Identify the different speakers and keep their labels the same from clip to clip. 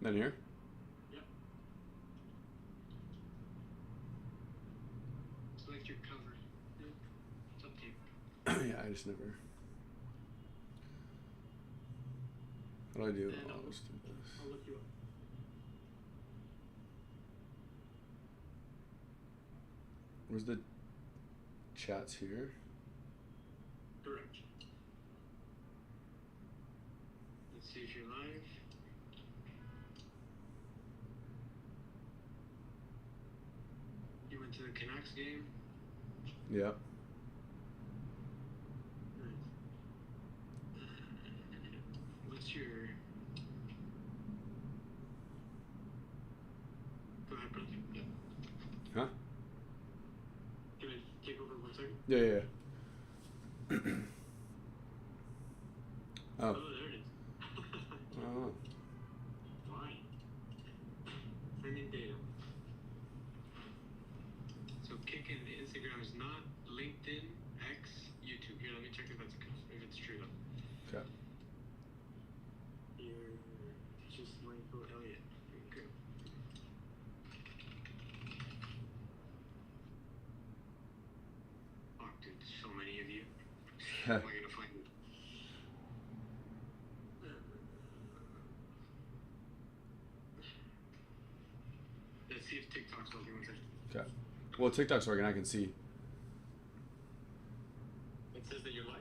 Speaker 1: Then here?
Speaker 2: Yep. Select your cover. Yep. It's up to you.
Speaker 1: Yeah, I just never. What do I do?
Speaker 2: And
Speaker 1: I'll just do this.
Speaker 2: I'll look you up.
Speaker 1: Where's the chats here?
Speaker 2: Correct. Let's see if you're live. You went to the Canucks game?
Speaker 1: Yeah.
Speaker 2: What's your... Go ahead, brother. Yeah.
Speaker 1: Huh?
Speaker 2: Can I take over 1 second?
Speaker 1: Yeah. Oh.
Speaker 2: Oh, there it is.
Speaker 1: Oh.
Speaker 2: Why? Sending data. So kicking the Instagram is not LinkedIn, X, YouTube. Here, let me check if it's true though.
Speaker 1: Okay.
Speaker 2: You're just Michael Elliott. Okay. Oh, dude, so many of you. How am I gonna find you? Let's see if TikTok's working. 1 second.
Speaker 1: Okay. Well, TikTok's working. I can see.
Speaker 2: It says that you're live.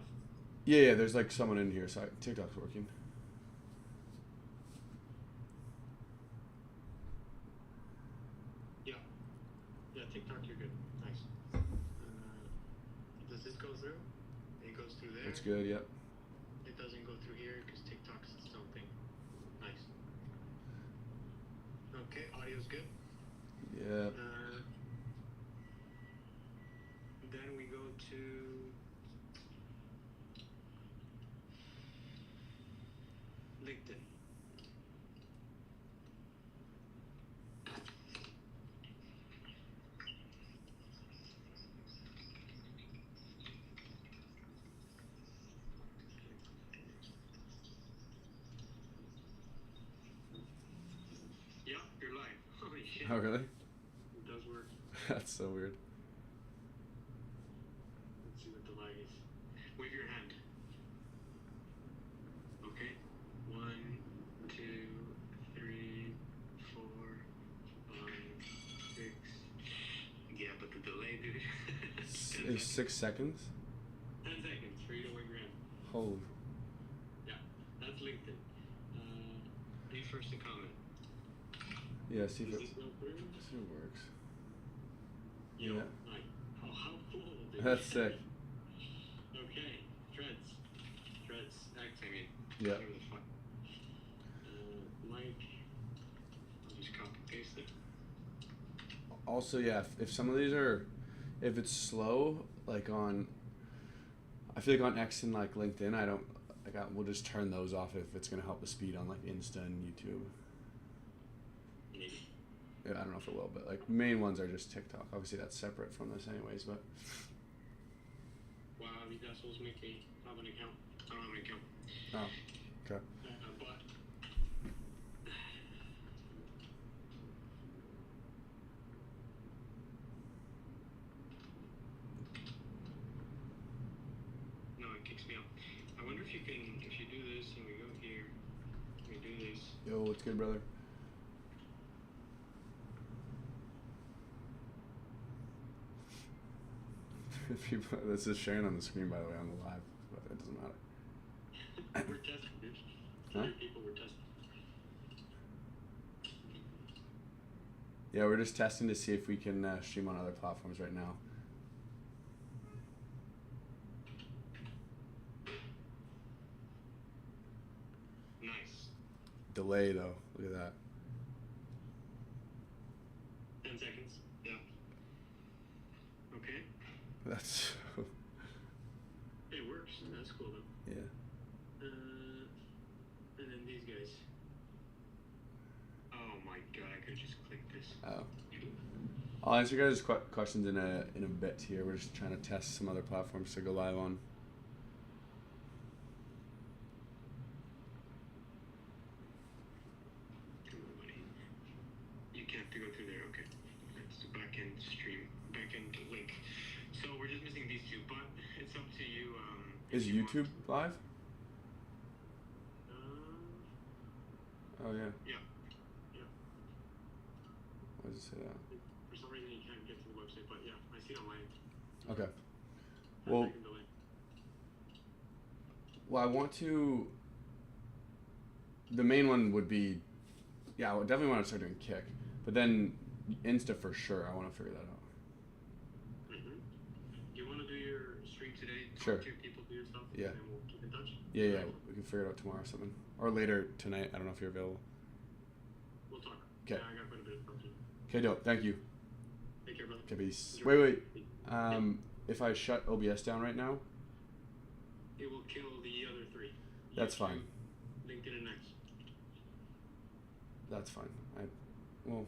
Speaker 1: Yeah. There's like someone in here, so TikTok's working.
Speaker 2: Yeah, TikTok, you're good. Nice. Does this go through? It goes through there.
Speaker 1: It's good. Yep.
Speaker 2: It doesn't go through here because TikTok's its own thing. Nice. Okay, audio's good.
Speaker 1: Yeah.
Speaker 2: Then we go to LinkedIn. Yeah, you're live. Holy shit.
Speaker 1: Oh, really?
Speaker 2: It does work.
Speaker 1: That's so weird.
Speaker 2: Let's see what the lag is. Wave your hand. Okay. 1, 2, 3, 4, 5, 6. Yeah, but the delay, dude. 10
Speaker 1: It's 6 seconds.
Speaker 2: 10 seconds for you to wave your hand.
Speaker 1: Holy.
Speaker 2: Yeah, that's LinkedIn. Be first to comment.
Speaker 1: Yeah. See if
Speaker 2: Does
Speaker 1: it.
Speaker 2: this go through?
Speaker 1: See if it works.
Speaker 2: Yo,
Speaker 1: Yeah.
Speaker 2: like, how cool, dude.
Speaker 1: That's sick.
Speaker 2: Okay, Threads, X, I mean.
Speaker 1: Yeah.
Speaker 2: Whatever the fuck. Mike, I'll just copy paste it.
Speaker 1: Also, yeah. If some of these are, if it's slow, like on, I feel like on X and like LinkedIn, we'll just turn those off if it's gonna help the speed on like Insta and YouTube.
Speaker 2: Maybe.
Speaker 1: Yeah, I don't know if it will, but like main ones are just TikTok. Obviously, that's separate from this, anyways. But
Speaker 2: Wow, you guys supposed to make have an account. I don't have an account.
Speaker 1: oh, okay.
Speaker 2: But no, it kicks me out. I wonder if you do this and we go here, we do this.
Speaker 1: Yo, what's good, brother? People, this is sharing on the screen, by the way, on the live, but it doesn't matter.
Speaker 2: We're testing, dude.
Speaker 1: Huh?
Speaker 2: People we're testing.
Speaker 1: Yeah, we're just testing to see if we can stream on other platforms right now.
Speaker 2: Nice.
Speaker 1: Delay though, look at that.
Speaker 2: 10 seconds. Yeah. Okay.
Speaker 1: That's
Speaker 2: It works. That's cool though.
Speaker 1: yeah.
Speaker 2: And then these guys. Oh my god! I could just click this.
Speaker 1: Oh. I'll answer you guys' questions in a bit here. We're just trying to test some other platforms to go live on.
Speaker 2: you have to go through there. Okay. It's the back end link. So we're just missing these two, but it's up to you.
Speaker 1: Is YouTube live? Oh yeah.
Speaker 2: Yeah. Yeah.
Speaker 1: Why does it say that?
Speaker 2: For some reason you can't get to the website, but yeah, I see it online.
Speaker 1: Okay. Well, I want to. The main one would be, yeah, I would definitely want to start doing Kick, but then Insta for sure. I want to figure that out.
Speaker 2: Mm-hmm. Do you want to do your stream today?
Speaker 1: Sure.
Speaker 2: Talk to people, do your stuff.
Speaker 1: Yeah.
Speaker 2: And we'll keep in touch.
Speaker 1: Yeah. We can figure it out tomorrow or something, or later tonight. I don't know if you're available.
Speaker 2: We'll talk.
Speaker 1: Okay.
Speaker 2: Yeah, I got quite a bit of stuff to do.
Speaker 1: Okay, dope. Thank you.
Speaker 2: Take care, brother.
Speaker 1: Okay, peace. Wait. If I shut OBS down right now,
Speaker 2: it will kill the other three.
Speaker 1: That's fine.
Speaker 2: LinkedIn and X.
Speaker 1: That's fine. Yeah,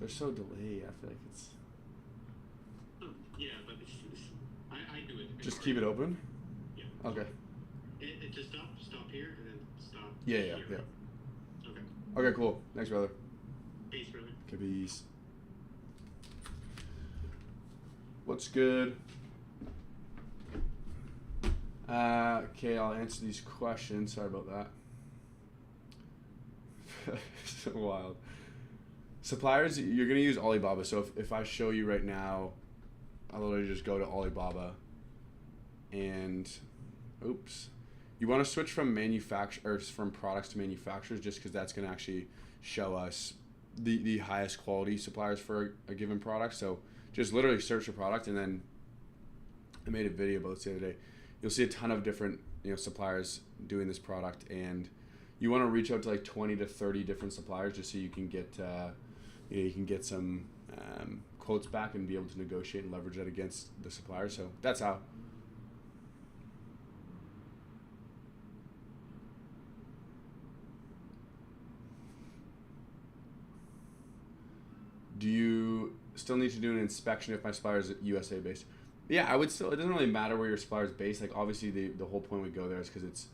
Speaker 1: they're so delayed. I feel like it's.
Speaker 2: Yeah, but I do it.
Speaker 1: Just keep it open.
Speaker 2: Yeah.
Speaker 1: Okay.
Speaker 2: It just stop here, and then stop.
Speaker 1: Yeah.
Speaker 2: Here. Okay.
Speaker 1: Okay, cool. Thanks, brother.
Speaker 2: Peace, brother.
Speaker 1: Okay, peace. What's good? Okay, I'll answer these questions. Sorry about that. So wild. Suppliers, you're going to use Alibaba. So if I show you right now, I'll literally just go to Alibaba and, oops. You want to switch from from products to manufacturers just because that's going to actually show us the highest quality suppliers for a given product. So just literally search a product, and then I made a video about this the other day. You'll see a ton of different suppliers doing this product, and you want to reach out to like 20 to 30 different suppliers just so you can get some quotes back and be able to negotiate and leverage that against the supplier. So that's how. Do you still need to do an inspection if my supplier is USA based? Yeah, I would still. It doesn't really matter where your supplier is based. Like obviously, the whole point we go there is because it's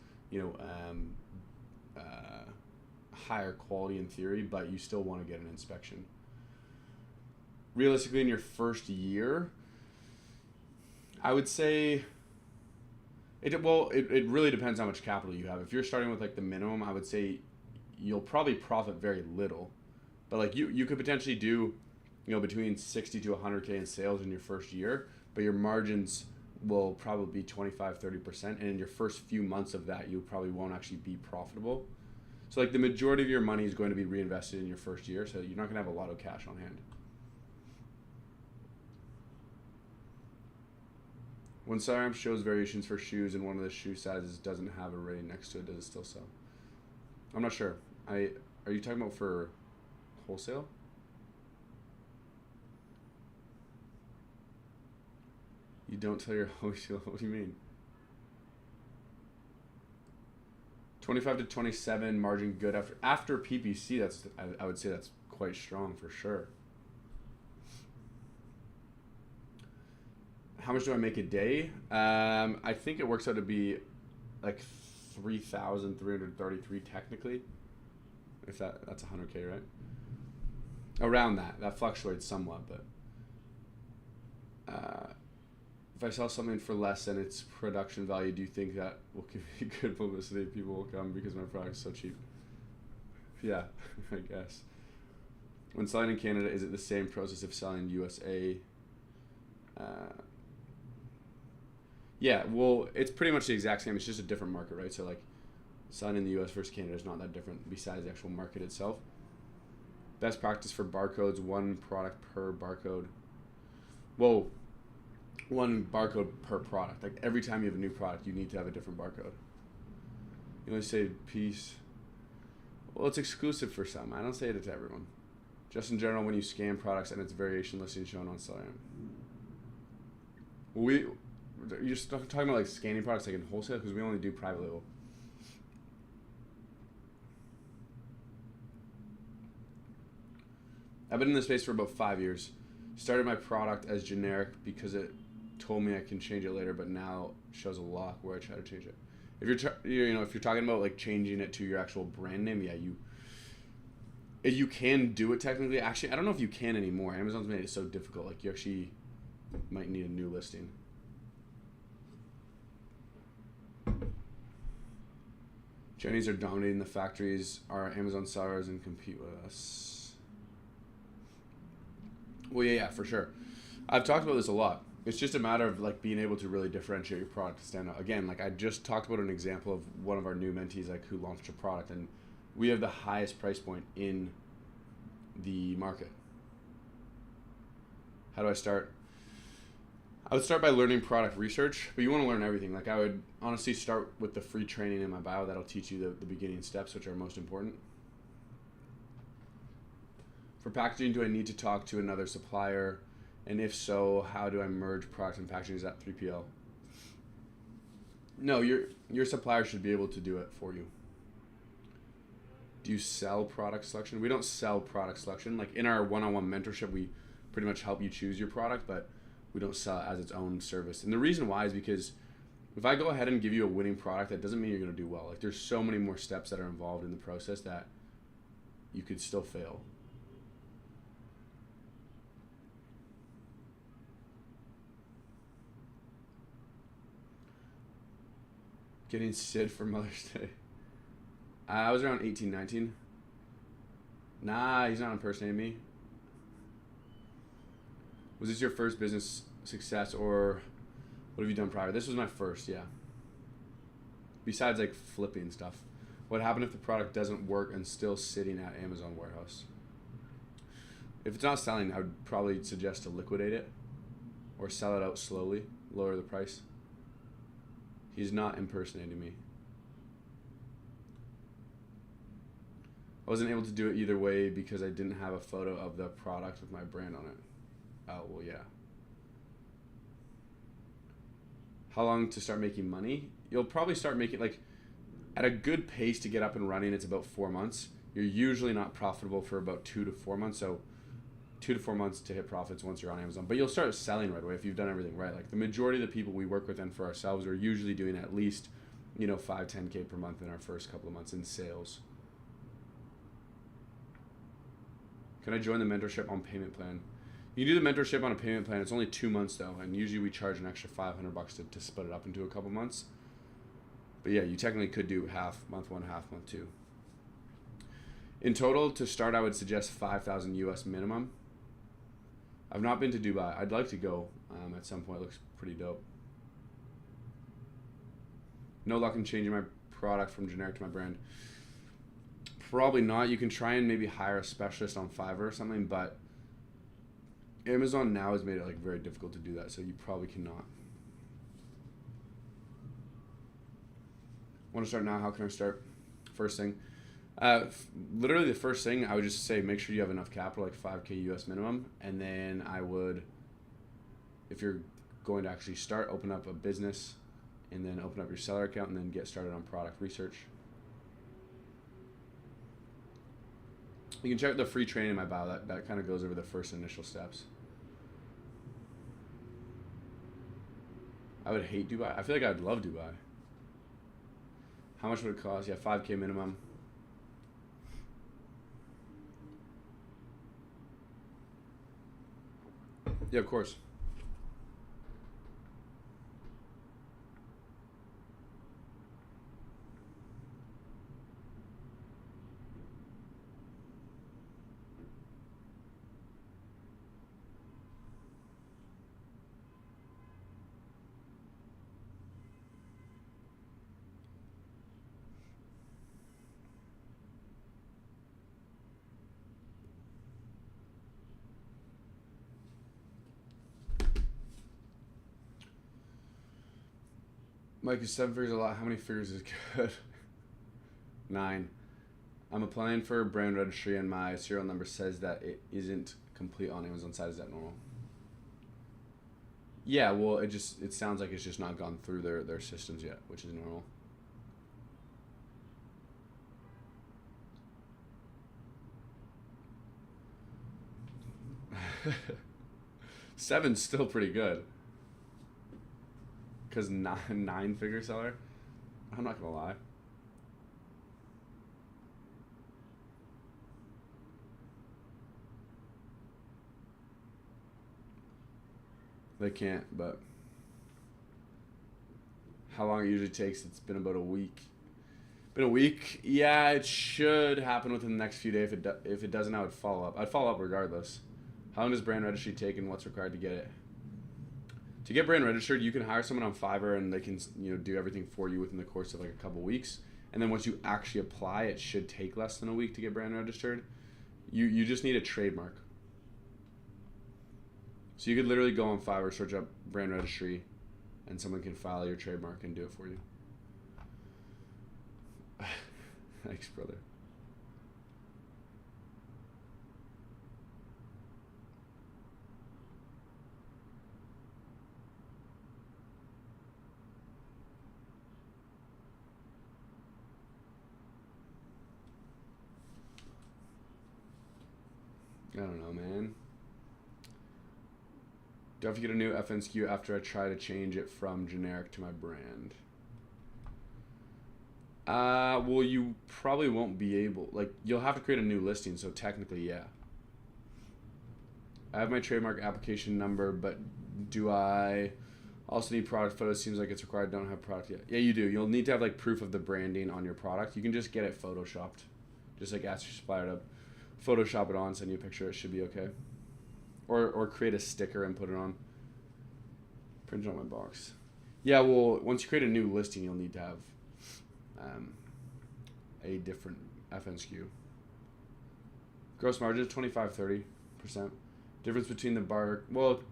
Speaker 1: higher quality in theory, but you still want to get an inspection. Realistically, in your first year, I would say it really depends how much capital you have. If you're starting with like the minimum, I would say you'll probably profit very little, but like you could potentially do between 60 to 100K in sales in your first year, but your margins will probably be 25-30%, and in your first few months of that, you probably won't actually be profitable. So like the majority of your money is going to be reinvested in your first year, so you're not going to have a lot of cash on hand. When Siram shows variations for shoes and one of the shoe sizes doesn't have a rating next to it, does it still sell? I'm not sure. Are you talking about for wholesale? You don't tell your wholesale. What do you mean? 25 to 27 margin good after PPC. I would say that's quite strong for sure. How much do I make a day? I think it works out to be like 3,333 technically. If that's 100K, right? Around that. That fluctuates somewhat, but if I sell something for less than its production value, do you think that will give me good publicity? People will come because my product is so cheap. Yeah, I guess. When selling in Canada, is it the same process of selling USA? Yeah, well, it's pretty much the exact same. It's just a different market, right? So like selling in the US versus Canada is not that different besides the actual market itself. Best practice for barcodes, one product per barcode. Whoa. One barcode per product. Like every time you have a new product, you need to have a different barcode. You only say piece. Well, it's exclusive for some. I don't say it to everyone. Just in general, when you scan products and its variation listing shown on Celeron. You're talking about like scanning products like in wholesale, because we only do private label. I've been in this space for about 5 years. Started my product as generic because it told me I can change it later, but now shows a lock where I try to change it. If you're talking about like changing it to your actual brand name, yeah, you can do it technically. Actually, I don't know if you can anymore. Amazon's made it so difficult. Like you actually might need a new listing. Chinese are dominating the factories. Our Amazon sellers and compete with us. Well, yeah, for sure. I've talked about this a lot. It's just a matter of like being able to really differentiate your product to stand out. Again, like I just talked about an example of one of our new mentees like who launched a product, and we have the highest price point in the market. How do I start? I would start by learning product research, but you want to learn everything. Like I would honestly start with the free training in my bio that'll teach you the beginning steps, which are most important. For packaging, do I need to talk to another supplier? And if so, how do I merge product and packaging? Is that 3PL? No, your supplier should be able to do it for you. Do you sell product selection? We don't sell product selection. Like in our one-on-one mentorship, we pretty much help you choose your product, but we don't sell it as its own service. And the reason why is because if I go ahead and give you a winning product, that doesn't mean you're going to do well. Like there's so many more steps that are involved in the process that you could still fail. Getting Sid for Mother's Day. I was around 18, 19. Nah, he's not impersonating me. Was this your first business success, or what have you done prior? This was my first, yeah. Besides like flipping stuff. What happened if the product doesn't work and still sitting at Amazon warehouse? If it's not selling, I would probably suggest to liquidate it or sell it out slowly, lower the price. He's not impersonating me. I wasn't able to do it either way because I didn't have a photo of the product with my brand on it. Oh, well, yeah. How long to start making money? You'll probably start making, like, at a good pace to get up and running, it's about 4 months. You're usually not profitable for about 2 to 4 months, so 2 to 4 months to hit profits once you're on Amazon. But you'll start selling right away if you've done everything right. Like, the majority of the people we work with and for ourselves are usually doing at least, 5, 10K per month in our first couple of months in sales. Can I join the mentorship on payment plan? You can do the mentorship on a payment plan. It's only 2 months though, and usually we charge an extra $500 to split it up into a couple months. But yeah, you technically could do half month one, half month two. In total, to start, I would suggest 5,000 US minimum. I've not been to Dubai. I'd like to go at some point. It looks pretty dope. No luck in changing my product from generic to my brand. Probably not. You can try and maybe hire a specialist on Fiverr or something, but Amazon now has made it like very difficult to do that, so you probably cannot. Want to start now? How can I start? First thing, literally the first thing I would just say, make sure you have enough capital, like 5K US minimum, and then I would, if you're going to actually start, open up a business, and then open up your seller account, and then get started on product research. You can check the free training in my bio. That kind of goes over the first initial steps. I would hate Dubai. I feel like I'd love Dubai. How much would it cost? Yeah, 5K minimum. Yeah, of course. Mike, is 7 figures a lot? How many figures is good? 9. I'm applying for a brand registry and my serial number says that it isn't complete on Amazon side. Is that normal? Yeah, well, it sounds like it's just not gone through their systems yet, which is normal. Seven's still pretty good. Because nine figure seller. I'm not gonna lie. They can't, but how long it usually takes? It's been about a week. Been a week? Yeah, it should happen within the next few days. If it doesn't, I would follow up. I'd follow up regardless. How long does brand registry take, and what's required to get it? To get brand registered, you can hire someone on Fiverr, and they can do everything for you within the course of like a couple weeks. And then once you actually apply, it should take less than a week to get brand registered. You just need a trademark. So you could literally go on Fiverr, search up brand registry, and someone can file your trademark and do it for you. Thanks, brother. I don't know, man. Do I have to get a new FN SKU after I try to change it from generic to my brand? Well, you probably won't be able. Like, you'll have to create a new listing, so technically, yeah. I have my trademark application number, but do I also need product photos? Seems like it's required. Don't have product yet. Yeah, you do. You'll need to have, like, proof of the branding on your product. You can just get it photoshopped. Just, like, ask your supplier to Photoshop it on, send you a picture. It should be okay. Or create a sticker and put it on. Print it on my box. Yeah, well, once you create a new listing, you'll need to have a different FN SKU. Gross margin is 25-30%. Difference between the 25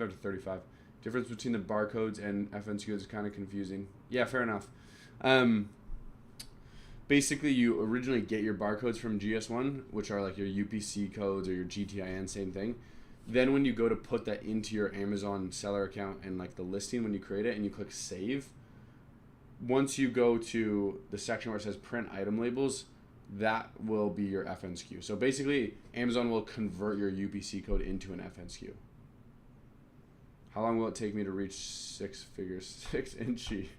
Speaker 1: to 35. Difference between the barcodes and FN SKUs is kind of confusing. Yeah, fair enough. Basically, you originally get your barcodes from GS1, which are like your UPC codes or your GTIN, same thing. Then when you go to put that into your Amazon seller account and like the listing when you create it and you click save, once you go to the section where it says print item labels, that will be your FN SKU. So basically, Amazon will convert your UPC code into an FN SKU. How long will it take me to reach 6 figures? 6 inchy.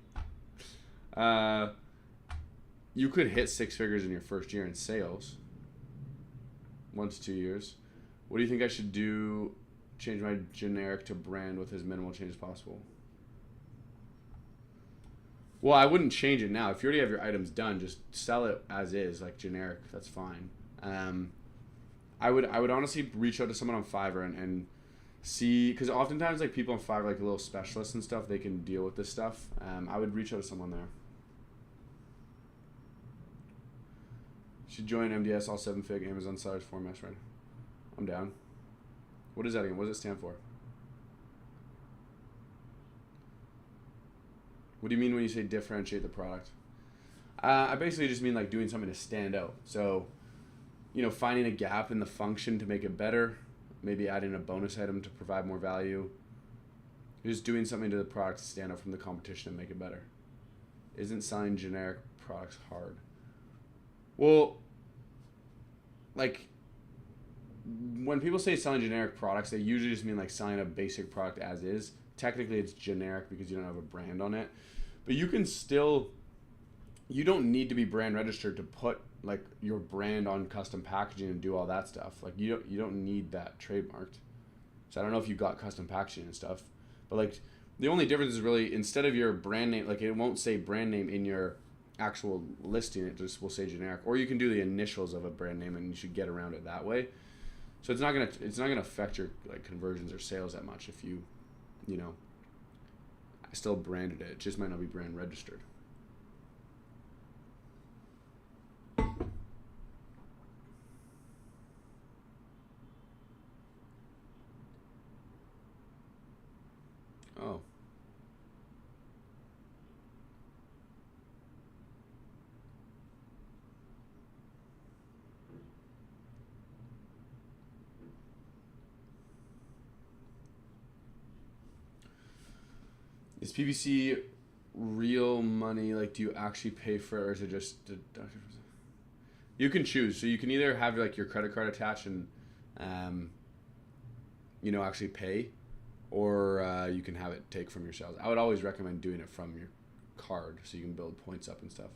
Speaker 1: You could hit 6 figures in your first year in sales. 1 to 2 years. What do you think I should do? Change my generic to brand with as minimal change as possible. Well, I wouldn't change it now. If you already have your items done, just sell it as is, like generic. That's fine. I would honestly reach out to someone on Fiverr and see, because oftentimes like people on Fiverr, like little specialists and stuff, they can deal with this stuff. I would reach out to someone there. Should join MDS, all 7-fig Amazon sellers formats, right? I'm down. What is that again? What does it stand for? What do you mean when you say differentiate the product? I basically just mean like doing something to stand out. So, finding a gap in the function to make it better, maybe adding a bonus item to provide more value. Just doing something to the product to stand out from the competition and make it better. Isn't selling generic products hard? Well, like, when people say selling generic products, they usually just mean like selling a basic product as is. Technically, it's generic because you don't have a brand on it. But you can still, you don't need to be brand registered to put like your brand on custom packaging and do all that stuff. Like you don't need that trademarked. So I don't know if you got custom packaging and stuff, but like the only difference is really instead of your brand name, like it won't say brand name in your actual listing, it just will say generic. Or you can do the initials of a brand name and you should get around it that way. So it's not gonna affect your like conversions or sales that much if you I still branded it. It just might not be brand registered. Oh. Is PVC real money? Like, do you actually pay for it, or is it just deducted? You can choose. So you can either have like your credit card attached and, actually pay, or you can have it take from your sales. I would always recommend doing it from your card, so you can build points up and stuff.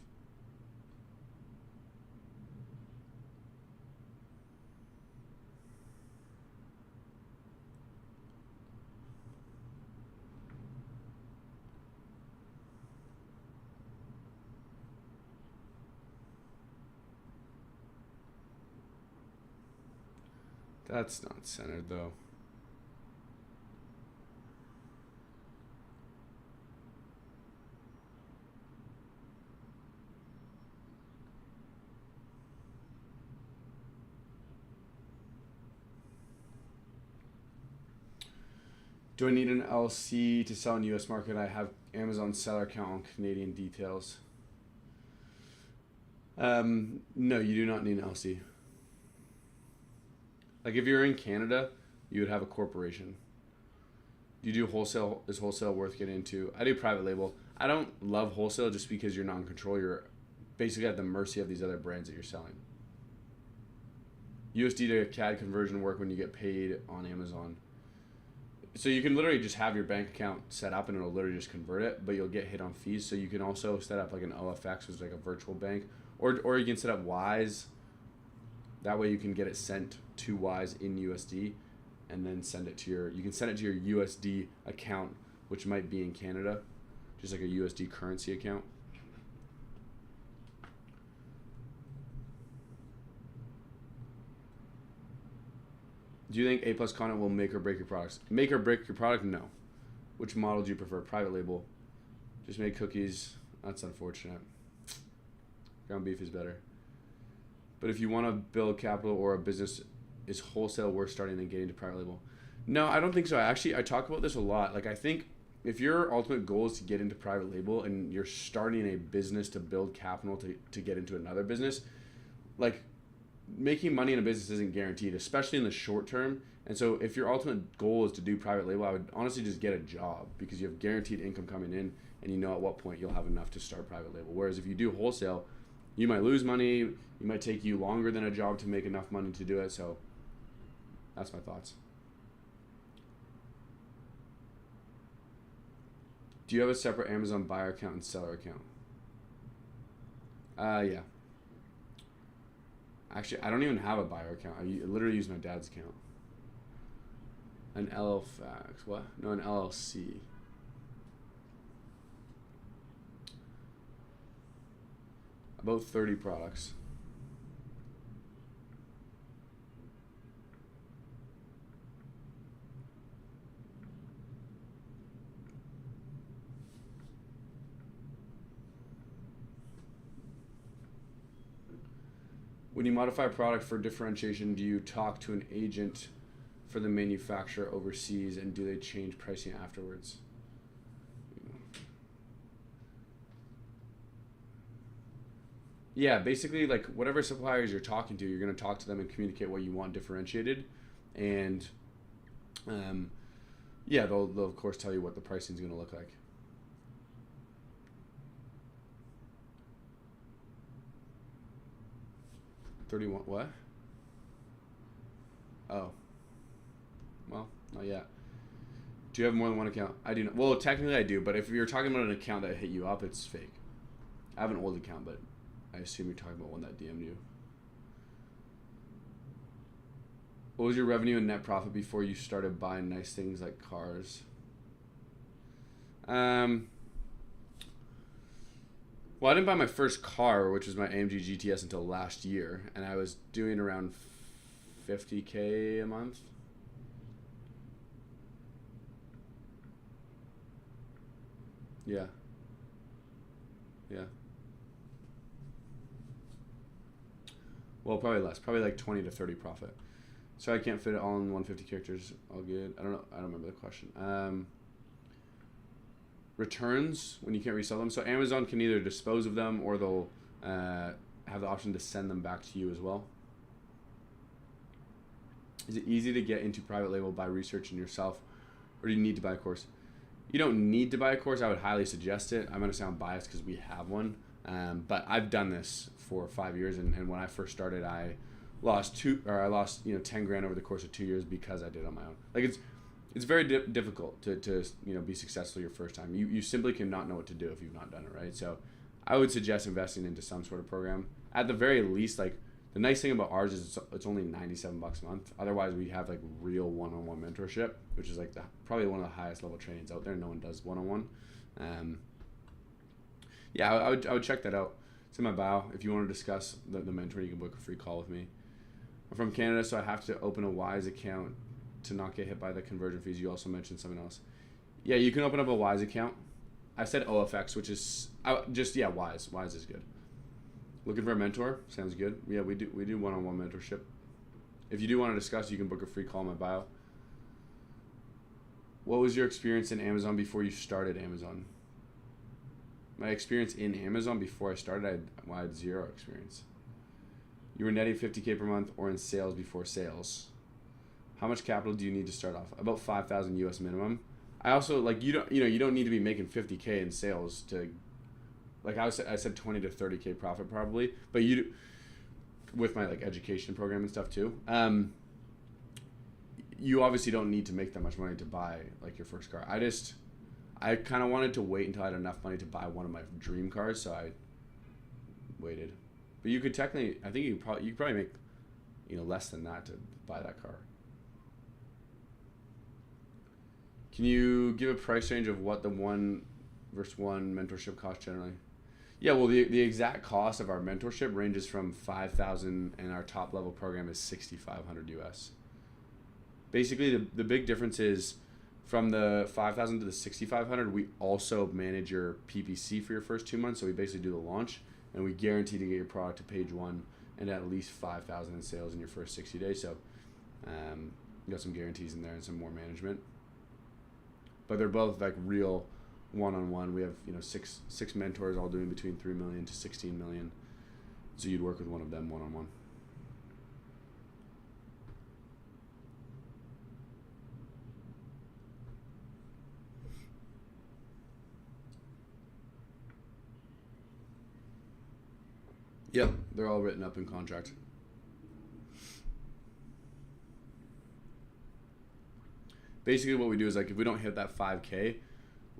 Speaker 1: That's not centered though. Do I need an LC to sell in US market? I have Amazon seller account on Canadian details. No, you do not need an LC. Like if you're in Canada, you would have a corporation. Do you do wholesale? Is wholesale worth getting into? I do private label. I don't love wholesale just because you're not in control. You're basically at the mercy of these other brands that you're selling. USD to CAD conversion work when you get paid on Amazon. So you can literally just have your bank account set up and it'll literally just convert it, but you'll get hit on fees. So you can also set up like an OFX, which is like a virtual bank, or you can set up Wise. That way you can get it sent to Wise in USD and then send it to you can send it to your USD account, which might be in Canada, just like a USD currency account. Do you think A+ content will make or break your products? Make or break your product? No. Which model do you prefer? Private label. Just make cookies. That's unfortunate. Ground beef is better. But if you want to build capital or a business, is wholesale worth starting and getting to private label? No, I don't think so. I talk about this a lot. Like I think if your ultimate goal is to get into private label and you're starting a business to build capital to get into another business, like making money in a business isn't guaranteed, especially in the short term. And so if your ultimate goal is to do private label, I would honestly just get a job because you have guaranteed income coming in and you know at what point you'll have enough to start private label. Whereas if you do wholesale, you might lose money. It might take you longer than a job to make enough money to do it. So that's my thoughts. Do you have a separate Amazon buyer account and seller account? Yeah. Actually, I don't even have a buyer account. I literally use my dad's account. An LFAX. What? No, an LLC. About 30 products. When you modify a product for differentiation, do you talk to an agent for the manufacturer overseas, and do they change pricing afterwards? Yeah, basically, like whatever suppliers you're talking to, you're going to talk to them and communicate what you want differentiated, and yeah, they'll of course tell you what the pricing is going to look like. $31. What? Oh. Well, not yet. Do you have more than one account? I do not. Well, technically I do, but if you're talking about an account that hit you up, it's fake. I have an old account, but I assume you're talking about one that DM'd you. What was your revenue and net profit before you started buying nice things like cars? Well, I didn't buy my first car, which was my AMG GTS, until last year, and I was doing around $50K a month. Yeah. Yeah. Well, probably less. Probably like 20 to 30 profit. So I can't fit it all in 150 characters. All good. I don't know. I don't remember the question. Returns when you can't resell them. So Amazon can either dispose of them or they'll have the option to send them back to you as well. Is it easy to get into private label by researching yourself, or do you need to buy a course? You don't need to buy a course. I would highly suggest it. I'm going to sound biased because we have one. But I've done this for 5 years, and when I first started, I lost 10 grand over the course of 2 years because I did it on my own. Like it's very difficult to be successful your first time. You simply cannot know what to do if you've not done it, right? So I would suggest investing into some sort of program. At the very least, like the nice thing about ours is it's only $97 a month. Otherwise, we have like real one-on-one mentorship, which is like probably one of the highest level trainings out there. No one does one-on-one. Yeah, I would check that out. It's in my bio. If you want to discuss the mentor, you can book a free call with me. I'm from Canada, so I have to open a Wise account to not get hit by the conversion fees. You also mentioned something else. Yeah, you can open up a Wise account. I said OFX, which is Wise. Wise is good. Looking for a mentor? Sounds good. Yeah, we do one-on-one mentorship. If you do want to discuss, you can book a free call in my bio. What was your experience in Amazon before you started Amazon? My experience in Amazon before I started, I had zero experience. You were netting $50K per month or in sales before sales. How much capital do you need to start off? About 5,000 US minimum. I also you don't need to be making $50K in sales to, like I said 20 to 30K profit probably, but you do, with my like education program and stuff too. You obviously don't need to make that much money to buy like your first car. I kind of wanted to wait until I had enough money to buy one of my dream cars, so I waited. But you could technically, I think you could probably make, less than that to buy that car. Can you give a price range of what the 1 versus 1 mentorship costs generally? Yeah, well, the exact cost of our mentorship ranges from $5,000, and our top level program is $6,500 US. Basically, the big difference is from the $5,000 to the $6,500. We also manage your PPC for your first 2 months, so we basically do the launch, and we guarantee to get your product to page 1 and at least 5,000 in sales in your first 60 days. So, you got some guarantees in there and some more management. But they're both like real one-on-one. We have six mentors all doing between 3 million to 16 million. So you'd work with one of them one-on-one. Yep, they're all written up in contract. Basically what we do is like if we don't hit that 5K,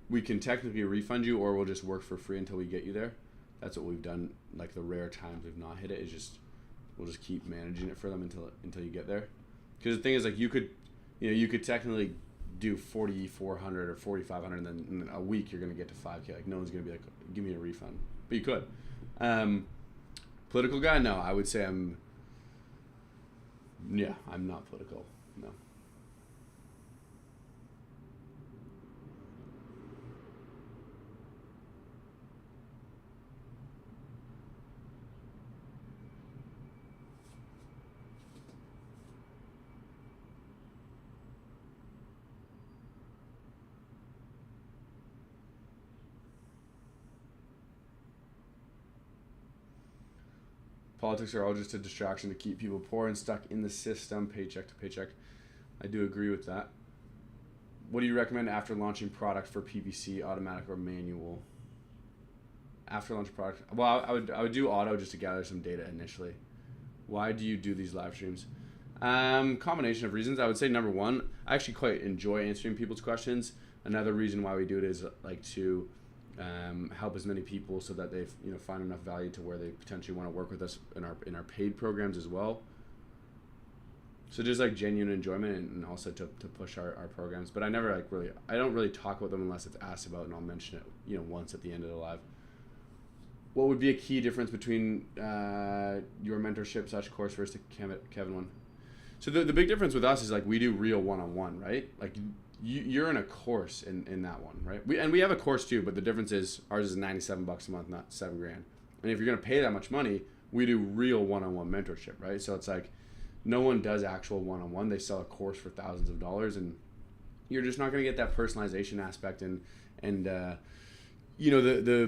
Speaker 1: we can technically refund you, or we'll just work for free until we get you there. That's what we've done. Like the rare times we've not hit it is we'll just keep managing it for them until you get there. Because the thing is like you could technically do 4,400 or 4,500, and then in a week you're gonna get to 5K. Like no one's gonna be like, give me a refund, but you could. Political guy? No, I would say I'm not political. No. Politics are all just a distraction to keep people poor and stuck in the system, paycheck to paycheck. I do agree with that. What do you recommend after launching product for PPC, automatic or manual? After launch product, well, I would do auto just to gather some data initially. Why do you do these live streams? Combination of reasons. I would say number one, I actually quite enjoy answering people's questions. Another reason why we do it is like to help as many people so that they find enough value to where they potentially want to work with us in our paid programs as well. So just like genuine enjoyment, and also to push our programs. But I never I don't really talk about them unless it's asked about, and I'll mention it once at the end of the live. What would be a key difference between your mentorship / course versus the Kevin one? So the big difference with us is like we do real one-on-one, right? Like you're in a course in that one, right? We have a course too, but the difference is ours is $97 a month, not $7,000. And if you're gonna pay that much money, we do real one-on-one mentorship, right? So it's like no one does actual one-on-one. They sell a course for thousands of dollars, and you're just not gonna get that personalization aspect. And the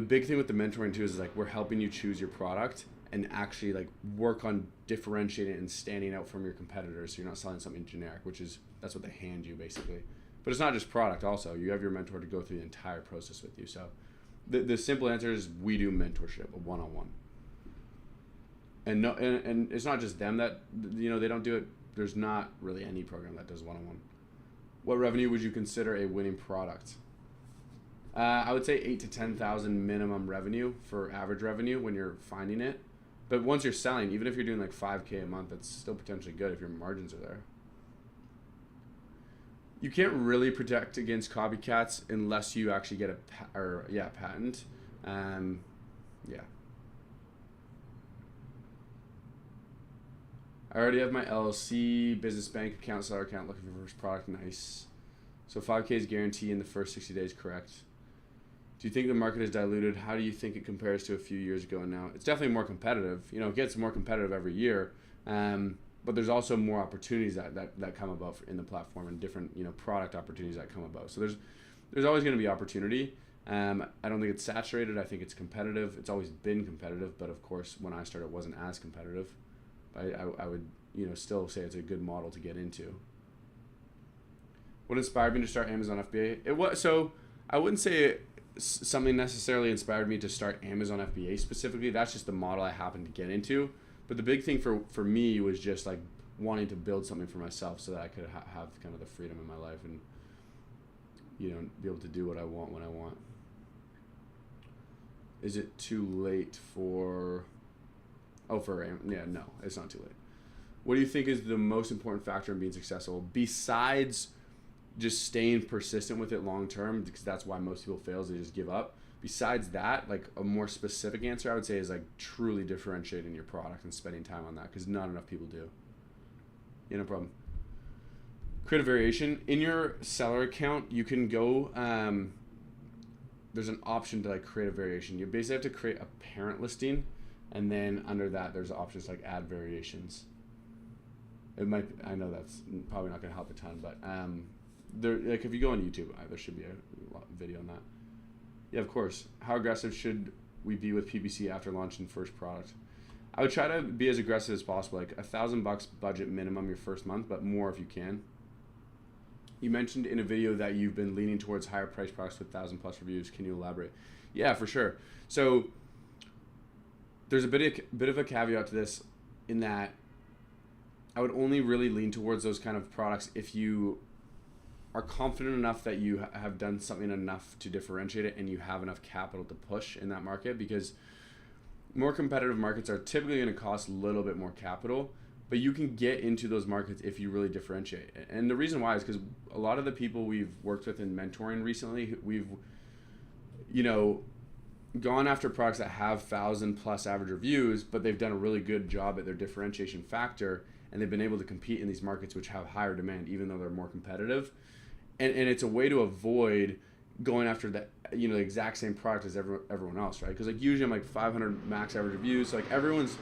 Speaker 1: big thing with the mentoring too is like we're helping you choose your product and actually like work on differentiating and standing out from your competitors. So you're not selling something generic, that's what they hand you basically. But it's not just product also. You have your mentor to go through the entire process with you. So the simple answer is we do mentorship, a one-on-one. And it's not just them that, they don't do it. There's not really any program that does one-on-one. What revenue would you consider a winning product? I would say 8 to 10,000 minimum revenue for average revenue when you're finding it. But once you're selling, even if you're doing like 5K a month, that's still potentially good if your margins are there. You can't really protect against copycats unless you actually get a patent. Yeah. I already have my LLC, business bank account, seller account, looking for first product. Nice. So 5K is guarantee in the first 60 days, correct? Do you think the market is diluted? How do you think it compares to a few years ago and now? It's definitely more competitive. You know, it gets more competitive every year. But there's also more opportunities that come about in the platform, and different, you know, product opportunities that come about. So there's always going to be opportunity. I don't think it's saturated. I think it's competitive. It's always been competitive, but of course, when I started, it wasn't as competitive. I would, you know, still say it's a good model to get into. What inspired me to start Amazon FBA? So I wouldn't say something necessarily inspired me to start Amazon FBA specifically. That's just the model I happened to get into. But the big thing for me was just like wanting to build something for myself so that I could have kind of the freedom in my life and, you know, be able to do what I want when I want. Is it too late for... no, it's not too late. What do you think is the most important factor in being successful besides just staying persistent with it long term? Because that's why most people fail, is they just give up. Besides that, like a more specific answer I would say is like truly differentiating your product and spending time on that, because not enough people do. Yeah, no problem. Create a variation in your seller account. You can go. There's an option to like create a variation. You basically have to create a parent listing, and then under that there's options like add variations. It might. I know that's probably not going to help a ton, but there, like if you go on YouTube, there should be a video on that. Yeah, of course. How aggressive should we be with PPC after launching first product? I would try to be as aggressive as possible, like $1,000 budget minimum your first month, but more if you can. You mentioned in a video that you've been leaning towards higher price products with 1,000+ reviews. Can you elaborate? Yeah, for sure. So there's a bit of a caveat to this, in that I would only really lean towards those kind of products if you are confident enough that you have done something enough to differentiate it and you have enough capital to push in that market, because more competitive markets are typically going to cost a little bit more capital, but you can get into those markets if you really differentiate. And the reason why is because a lot of the people we've worked with in mentoring recently, we've, you know, gone after products that have 1,000+ average reviews, but they've done a really good job at their differentiation factor, and they've been able to compete in these markets which have higher demand, even though they're more competitive. And it's a way to avoid going after the, you know, the exact same product as everyone else, right? Because like usually I'm like 500 max average reviews, so like everyone's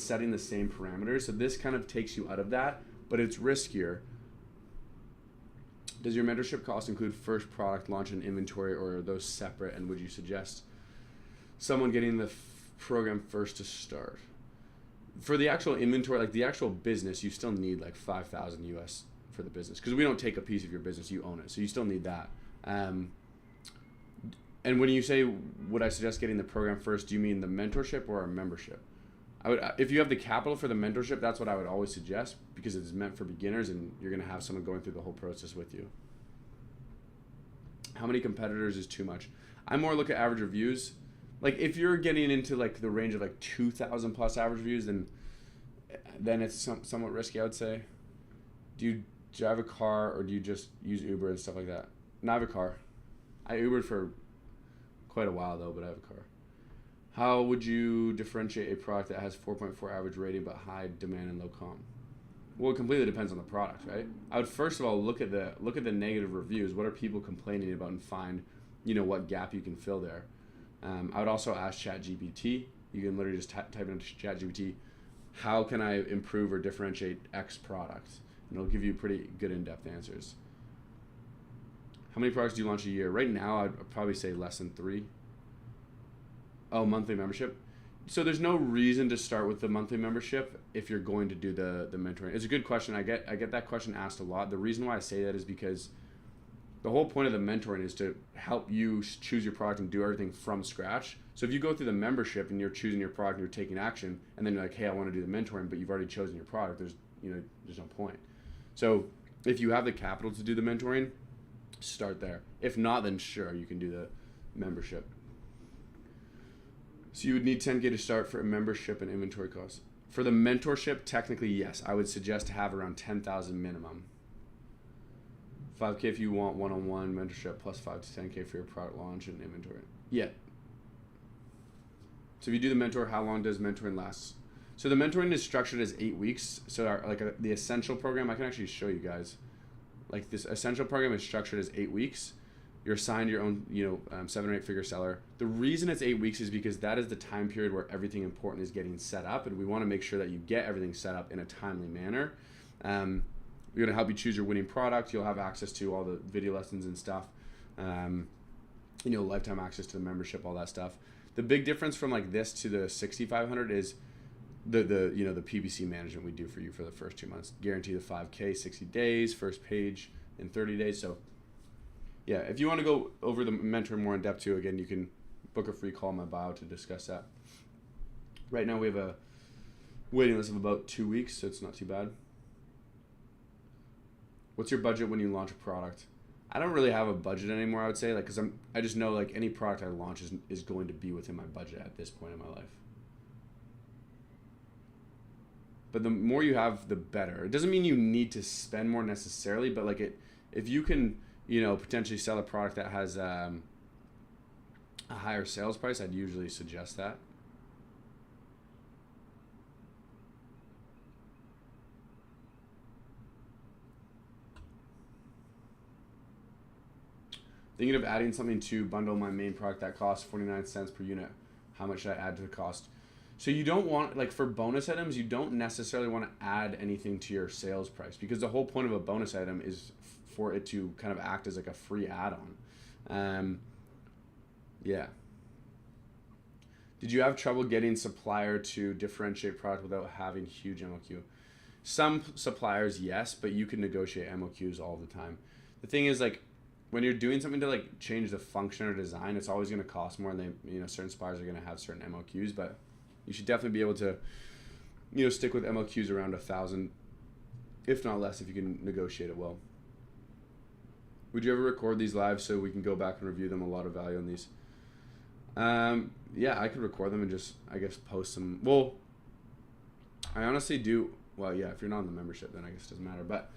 Speaker 1: setting the same parameters. So this kind of takes you out of that, but it's riskier. Does your mentorship cost include first product launch and inventory, or are those separate? And would you suggest someone getting the program first to start? For the actual inventory, like the actual business, you still need like 5,000 US for the business, because we don't take a piece of your business, you own it, so you still need that. And when you say would I suggest getting the program first, do you mean the mentorship or a membership? I would, if you have the capital for the mentorship, that's what I would always suggest, because it's meant for beginners and you're going to have someone going through the whole process with you. How many competitors is too much? I more look at average reviews. Like if you're getting into like the range of like 2,000+ average reviews, then it's somewhat risky, I would say. Do you drive a car, or do you just use Uber and stuff like that? No, I have a car. I Ubered for quite a while though, but I have a car. How would you differentiate a product that has 4.4 average rating but high demand and low comp? Well, it completely depends on the product, right? I would first of all look at the negative reviews. What are people complaining about, and find, you know, what gap you can fill there. I would also ask ChatGPT. You can literally just type into ChatGPT, how can I improve or differentiate X product? And it'll give you pretty good in-depth answers. How many products do you launch a year? Right now, I'd probably say less than 3. Oh, monthly membership. So there's no reason to start with the monthly membership if you're going to do the mentoring. It's a good question. I get that question asked a lot. The reason why I say that is because the whole point of the mentoring is to help you choose your product and do everything from scratch. So if you go through the membership and you're choosing your product and you're taking action, and then you're like, hey, I want to do the mentoring, but you've already chosen your product, there's no point. So If you have the capital to do the mentoring, start there. If not, then sure, you can do the membership. So you would need 10K to start for a membership and inventory costs. For the mentorship, technically, yes. I would suggest to have around 10,000 minimum. 5K if you want one-on-one mentorship, plus 5 to 10K for your product launch and inventory. Yeah. So if you do the mentor, how long does mentoring last? So the mentoring is structured as 8 weeks. So the essential program, I can actually show you guys. Like this essential program is structured as 8 weeks. You're assigned your own, 7 or 8 figure seller. The reason it's 8 weeks is because that is the time period where everything important is getting set up, and we want to make sure that you get everything set up in a timely manner. We're going to help you choose your winning product. You'll have access to all the video lessons and stuff. Lifetime access to the membership, all that stuff. The big difference from like this to the 6,500 is the PPC management we do for you for the first 2 months. Guarantee the 5K, 60 days, first page in 30 days. So yeah, if you want to go over the mentoring more in depth too, again, you can book a free call in my bio to discuss that. Right now we have a waiting list of about 2 weeks, so it's not too bad. What's your budget when you launch a product? I don't really have a budget anymore, I would say, because I just know like any product I launch is going to be within my budget at this point in my life. But the more you have, the better. It doesn't mean you need to spend more necessarily, but like if you can, potentially sell a product that has a higher sales price, I'd usually suggest that. Thinking of adding something to bundle my main product that costs 49 cents per unit. How much should I add to the cost? So you don't want, like for bonus items, you don't necessarily want to add anything to your sales price, because the whole point of a bonus item is for it to kind of act as like a free add-on. Yeah. Did you have trouble getting supplier to differentiate product without having huge MOQ? Some suppliers, yes, but you can negotiate MOQs all the time. The thing is, like, when you're doing something to like change the function or design, it's always going to cost more, and certain suppliers are going to have certain MOQs, but you should definitely be able to, stick with MOQs around 1,000, if not less, if you can negotiate it well. Would you ever record these live so we can go back and review them? A lot of value on these. Yeah, I could record them and just, I guess, post them. Well, I honestly do. Well, yeah, if you're not in the membership, then I guess it doesn't matter. But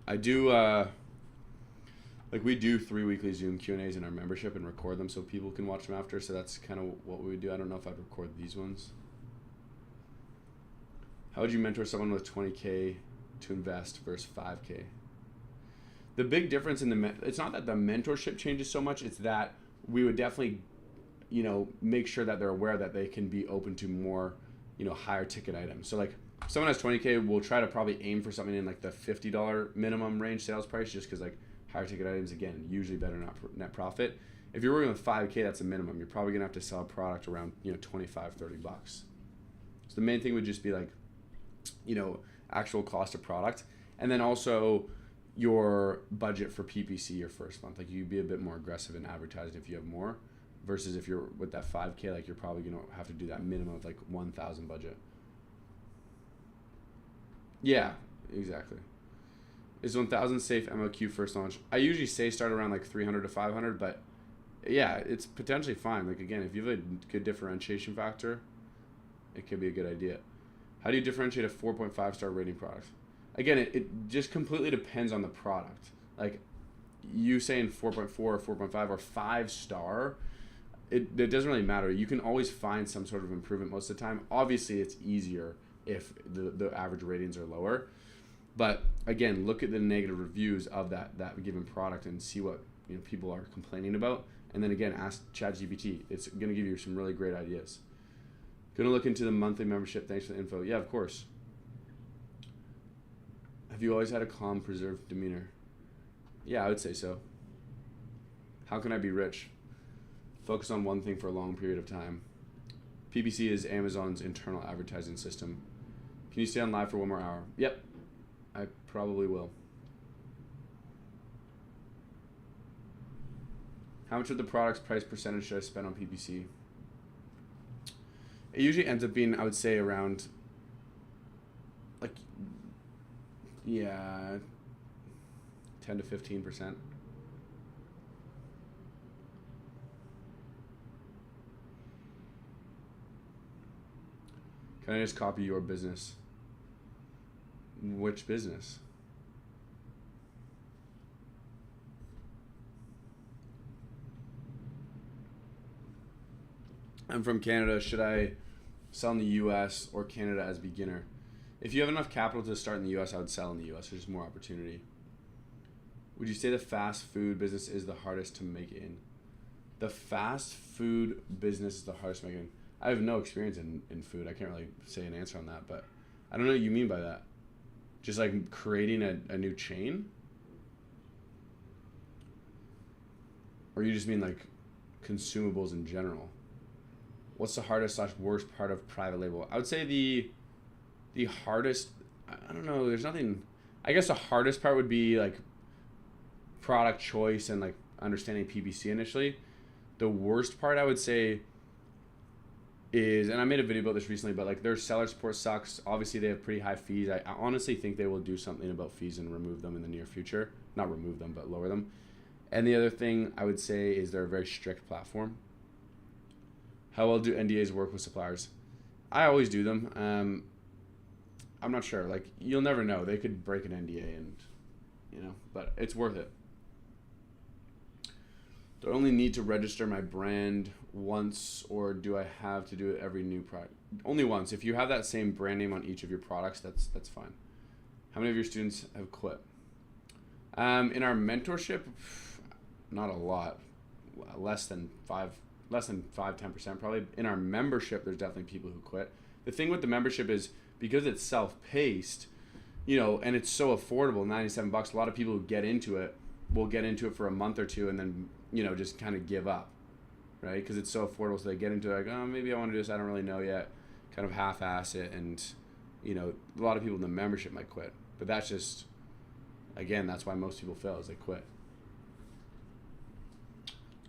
Speaker 1: I do, we do 3 weekly Zoom Q&As in our membership and record them so people can watch them after. So that's kind of what we would do. I don't know if I'd record these ones. How would you mentor someone with 20K to invest versus 5K? The big difference it's not that the mentorship changes so much, it's that we would definitely, make sure that they're aware that they can be open to more, higher ticket items. So like if someone has 20K, we'll try to probably aim for something in like the $50 minimum range sales price, just because like higher ticket items, again, usually better net profit. If you're working with 5K, that's a minimum. You're probably gonna have to sell a product around, $25, $30. So the main thing would just be like, actual cost of product. And then also your budget for PPC your first month. Like you'd be a bit more aggressive in advertising if you have more, versus if you're with that 5K, like you're probably gonna have to do that minimum of like 1,000 budget. Yeah, exactly. Is 1,000 safe MOQ first launch? I usually say start around like 300 to 500, but yeah, it's potentially fine. Like again, if you have a good differentiation factor, it could be a good idea. How do you differentiate a 4.5 star rating product? Again, it just completely depends on the product. Like you saying 4.4 or 4.5 or 5 star, it doesn't really matter. You can always find some sort of improvement most of the time. Obviously, it's easier if the average ratings are lower. But again, look at the negative reviews of that given product and see what people are complaining about. And then again, ask ChatGPT. It's going to give you some really great ideas. Going to look into the monthly membership. Thanks for the info. Yeah, of course. Have you always had a calm, preserved demeanor? Yeah, I would say so. How can I be rich? Focus on one thing for a long period of time. PPC is Amazon's internal advertising system. Can you stay on live for one more hour? Yep, I probably will. How much of the product's price percentage should I spend on PPC? It usually ends up being, I would say, around, like, yeah, 10 to 15%. Can I just copy your business? Which business? I'm from Canada. Should I sell in the US or Canada as beginner? If you have enough capital to start in the US, I would sell in the US. There's more opportunity. Would you say the fast food business is the hardest to make in? The fast food business is the hardest to make in. I have no experience in food. I can't really say an answer on that, but I don't know what you mean by that. Just like creating a new chain? Or you just mean like consumables in general? What's the hardest / worst part of private label? I would say the hardest, I don't know, there's nothing, I guess the hardest part would be like product choice and like understanding PPC initially. The worst part I would say is, and I made a video about this recently, but like their seller support sucks. Obviously they have pretty high fees. I honestly think they will do something about fees and remove them in the near future. Not remove them, but lower them. And the other thing I would say is they're a very strict platform. How well do NDAs work with suppliers? I always do them. I'm not sure. Like, you'll never know. They could break an NDA and, but it's worth it. Do I only need to register my brand once, or do I have to do it every new product? Only once. If you have that same brand name on each of your products, that's fine. How many of your students have quit? In our mentorship, not a lot. Less than 5-10% probably. In our membership, there's definitely people who quit. The thing with the membership is, because it's self-paced, and it's so affordable, $97, a lot of people who get into it will get into it for a month or two and then, just kind of give up, right? Because it's so affordable, so they get into it like, oh, maybe I want to do this, I don't really know yet, kind of half-ass it, and, a lot of people in the membership might quit. But that's just, again, that's why most people fail, is they quit.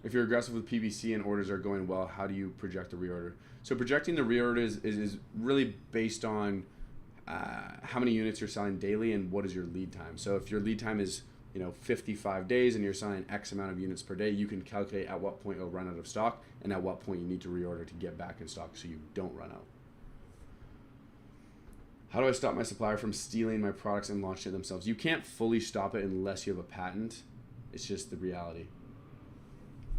Speaker 1: If you're aggressive with PPC and orders are going well, how do you project the reorder? So projecting the reorder is really based on how many units you're selling daily and what is your lead time. So if your lead time is 55 days and you're selling X amount of units per day, you can calculate at what point you'll run out of stock and at what point you need to reorder to get back in stock so you don't run out. How do I stop my supplier from stealing my products and launching it themselves? You can't fully stop it unless you have a patent. It's just the reality.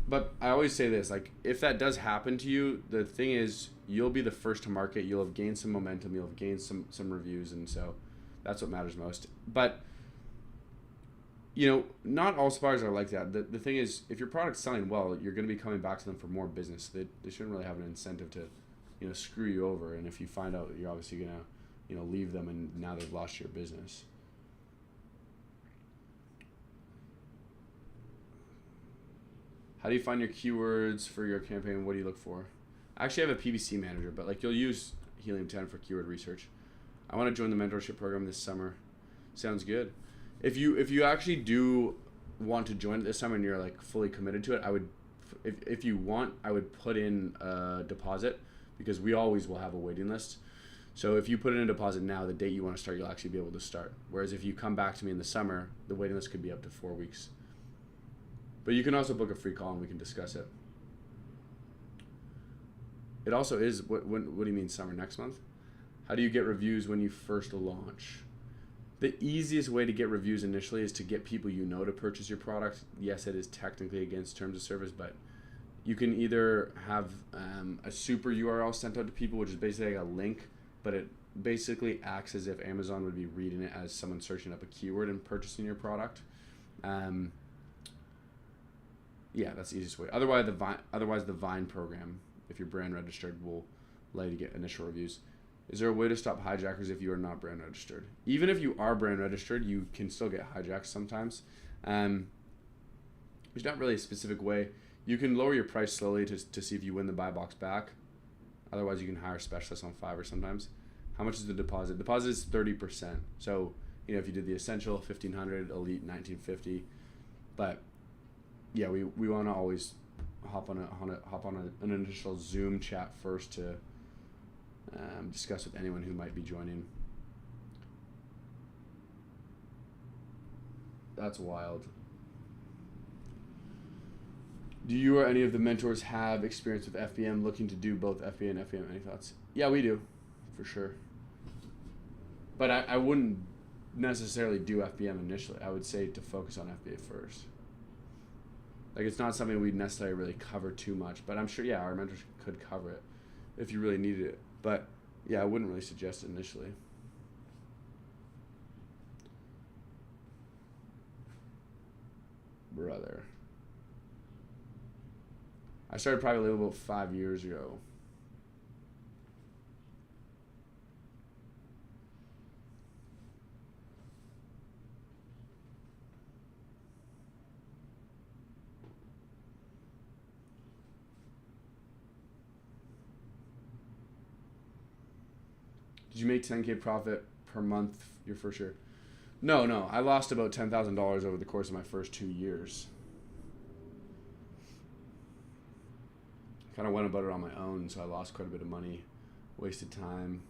Speaker 1: But I always say this, like, if that does happen to you, the thing is, you'll be the first to market. You'll have gained some momentum. You'll have gained some reviews. And so that's what matters most. But, not all suppliers are like that. The thing is, if your product's selling well, you're going to be coming back to them for more business. They shouldn't really have an incentive to, screw you over. And if you find out, you're obviously going to, leave them and now they've lost your business. How do you find your keywords for your campaign? What do you look for? I actually have a PPC manager, but like, you'll use Helium 10 for keyword research. I want to join the mentorship program this summer. Sounds good. If you actually do want to join it this summer and you're like fully committed to it, I would, if you want, I would put in a deposit, because we always will have a waiting list. So if you put in a deposit now, the date you want to start, you'll actually be able to start. Whereas if you come back to me in the summer, the waiting list could be up to 4 weeks. But you can also book a free call and we can discuss it. It also is, what do you mean summer, next month? How do you get reviews when you first launch? The easiest way to get reviews initially is to get people to purchase your product. Yes, it is technically against terms of service, but you can either have a super URL sent out to people, which is basically like a link, but it basically acts as if Amazon would be reading it as someone searching up a keyword and purchasing your product. Yeah, that's the easiest way. Otherwise, the Vine program, if you're brand registered, will allow you to get initial reviews. Is there a way to stop hijackers if you are not brand registered? Even if you are brand registered, you can still get hijacked sometimes. There's not really a specific way. You can lower your price slowly to see if you win the buy box back. Otherwise, you can hire specialists on Fiverr sometimes. How much is the deposit? Deposit is 30%. So, if you did the Essential, $1,500, Elite, $1,950. But yeah, we want to always hop on an initial Zoom chat first to discuss with anyone who might be joining. That's wild. Do you or any of the mentors have experience with FBM, looking to do both FBA and FBM? Any thoughts? Yeah, we do, for sure. But I wouldn't necessarily do FBM initially. I would say to focus on FBA first. Like, it's not something we'd necessarily really cover too much, but I'm sure, yeah, our mentors could cover it if you really needed it. But yeah, I wouldn't really suggest it initially. Brother. I started private label about 5 years ago. Did you make 10K profit per month your first year? No. I lost about $10,000 over the course of my first 2 years. Kind of went about it on my own, so I lost quite a bit of money, wasted time.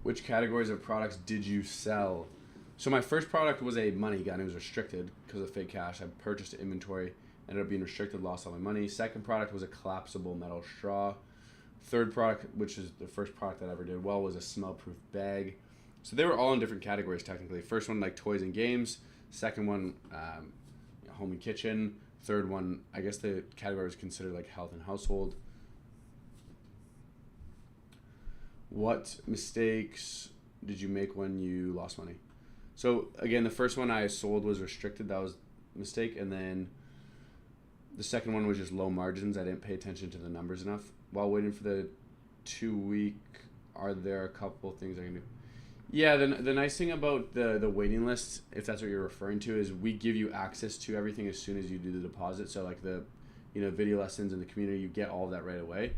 Speaker 1: Which categories of products did you sell? So my first product was a money gun. It was restricted because of fake cash. I purchased inventory, ended up being restricted, lost all my money. Second product was a collapsible metal straw. Third product, which is the first product that I ever did well, was a smell-proof bag. So they were all in different categories technically. First one, like toys and games. Second one, home and kitchen. Third one, I guess the category was considered like health and household. What mistakes did you make when you lost money? So again, the first one I sold was restricted. That was a mistake. And then the second one was just low margins. I didn't pay attention to the numbers enough. While waiting for the 2 week, are there a couple things I can do? Yeah, the nice thing about the waiting list, if that's what you're referring to, is we give you access to everything as soon as you do the deposit. So like the video lessons in the community, you get all of that right away.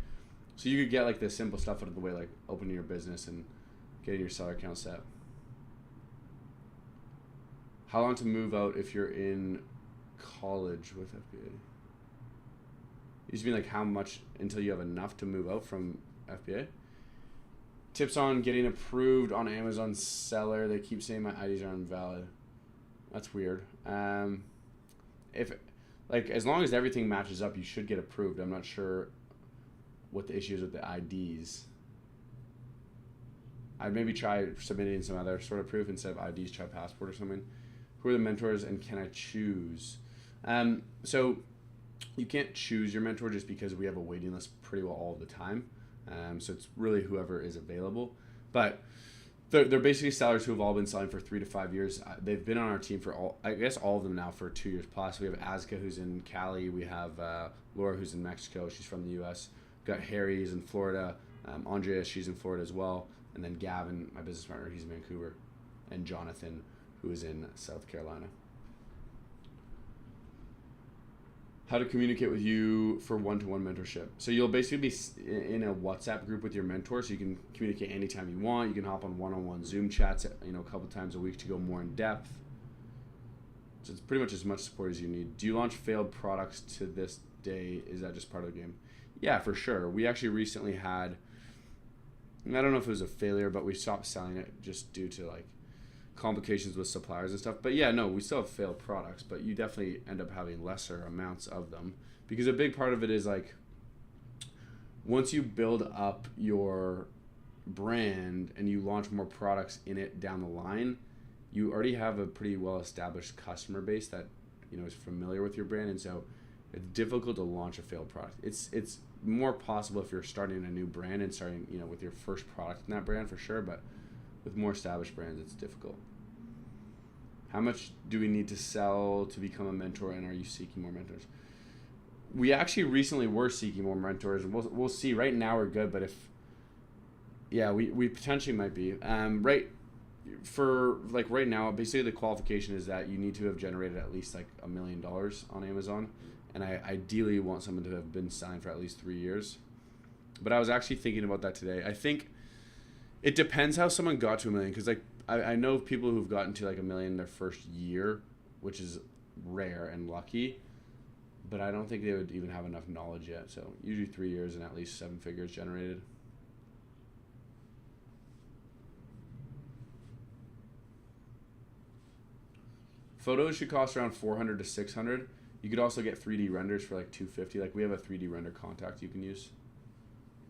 Speaker 1: So you could get like the simple stuff out of the way, like opening your business and getting your seller account set. How long to move out if you're in college with FBA? It used to be like how much until you have enough to move out from FBA? Tips on getting approved on Amazon seller. They keep saying my IDs are invalid. That's weird. If like as long as everything matches up, you should get approved. I'm not sure what the issue is with the IDs. I'd maybe try submitting some other sort of proof instead of IDs, try passport or something. Who are the mentors and can I choose? So you can't choose your mentor just because we have a waiting list pretty well all the time. So it's really whoever is available. But they're basically sellers who have all been selling for 3 to 5 years. They've been on our team for all of them now for 2 years plus. We have Azka who's in Cali. We have Laura who's in Mexico. She's from the U.S. We've got Harry who's in Florida. Andrea, she's in Florida as well. And then Gavin, my business partner, he's in Vancouver. And Jonathan, who is in South Carolina. How to communicate with you for one-to-one mentorship. So you'll basically be in a WhatsApp group with your mentor, so you can communicate anytime you want. You can hop on one-on-one Zoom chats, a couple times a week to go more in depth. So it's pretty much as much support as you need. Do you launch failed products to this day? Is that just part of the game? Yeah, for sure. We actually recently had, I don't know if it was a failure, but we stopped selling it just due to like complications with suppliers and stuff. But yeah, no, we still have failed products, but you definitely end up having lesser amounts of them because a big part of it is like once you build up your brand and you launch more products in it down the line, you already have a pretty well established customer base that is familiar with your brand, and so it's difficult to launch a failed product. It's more possible if you're starting a new brand and starting with your first product in that brand for sure, but with more established brands it's difficult. How much do we need to sell to become a mentor, and are you seeking more mentors? We actually recently were seeking more mentors, and we'll see. Right now we're good, but we potentially might be. Right now, basically the qualification is that you need to have generated at least like $1 million on Amazon, and I ideally want someone to have been selling for at least 3 years. But I was actually thinking about that today. I think it depends how someone got to $1 million, because like I know people who've gotten to like $1 million their first year, which is rare and lucky, but I don't think they would even have enough knowledge yet. So usually 3 years and at least 7 figures generated. Photos should cost around 400 to 600. You could also get 3D renders for like 250. Like we have a 3D render contact you can use.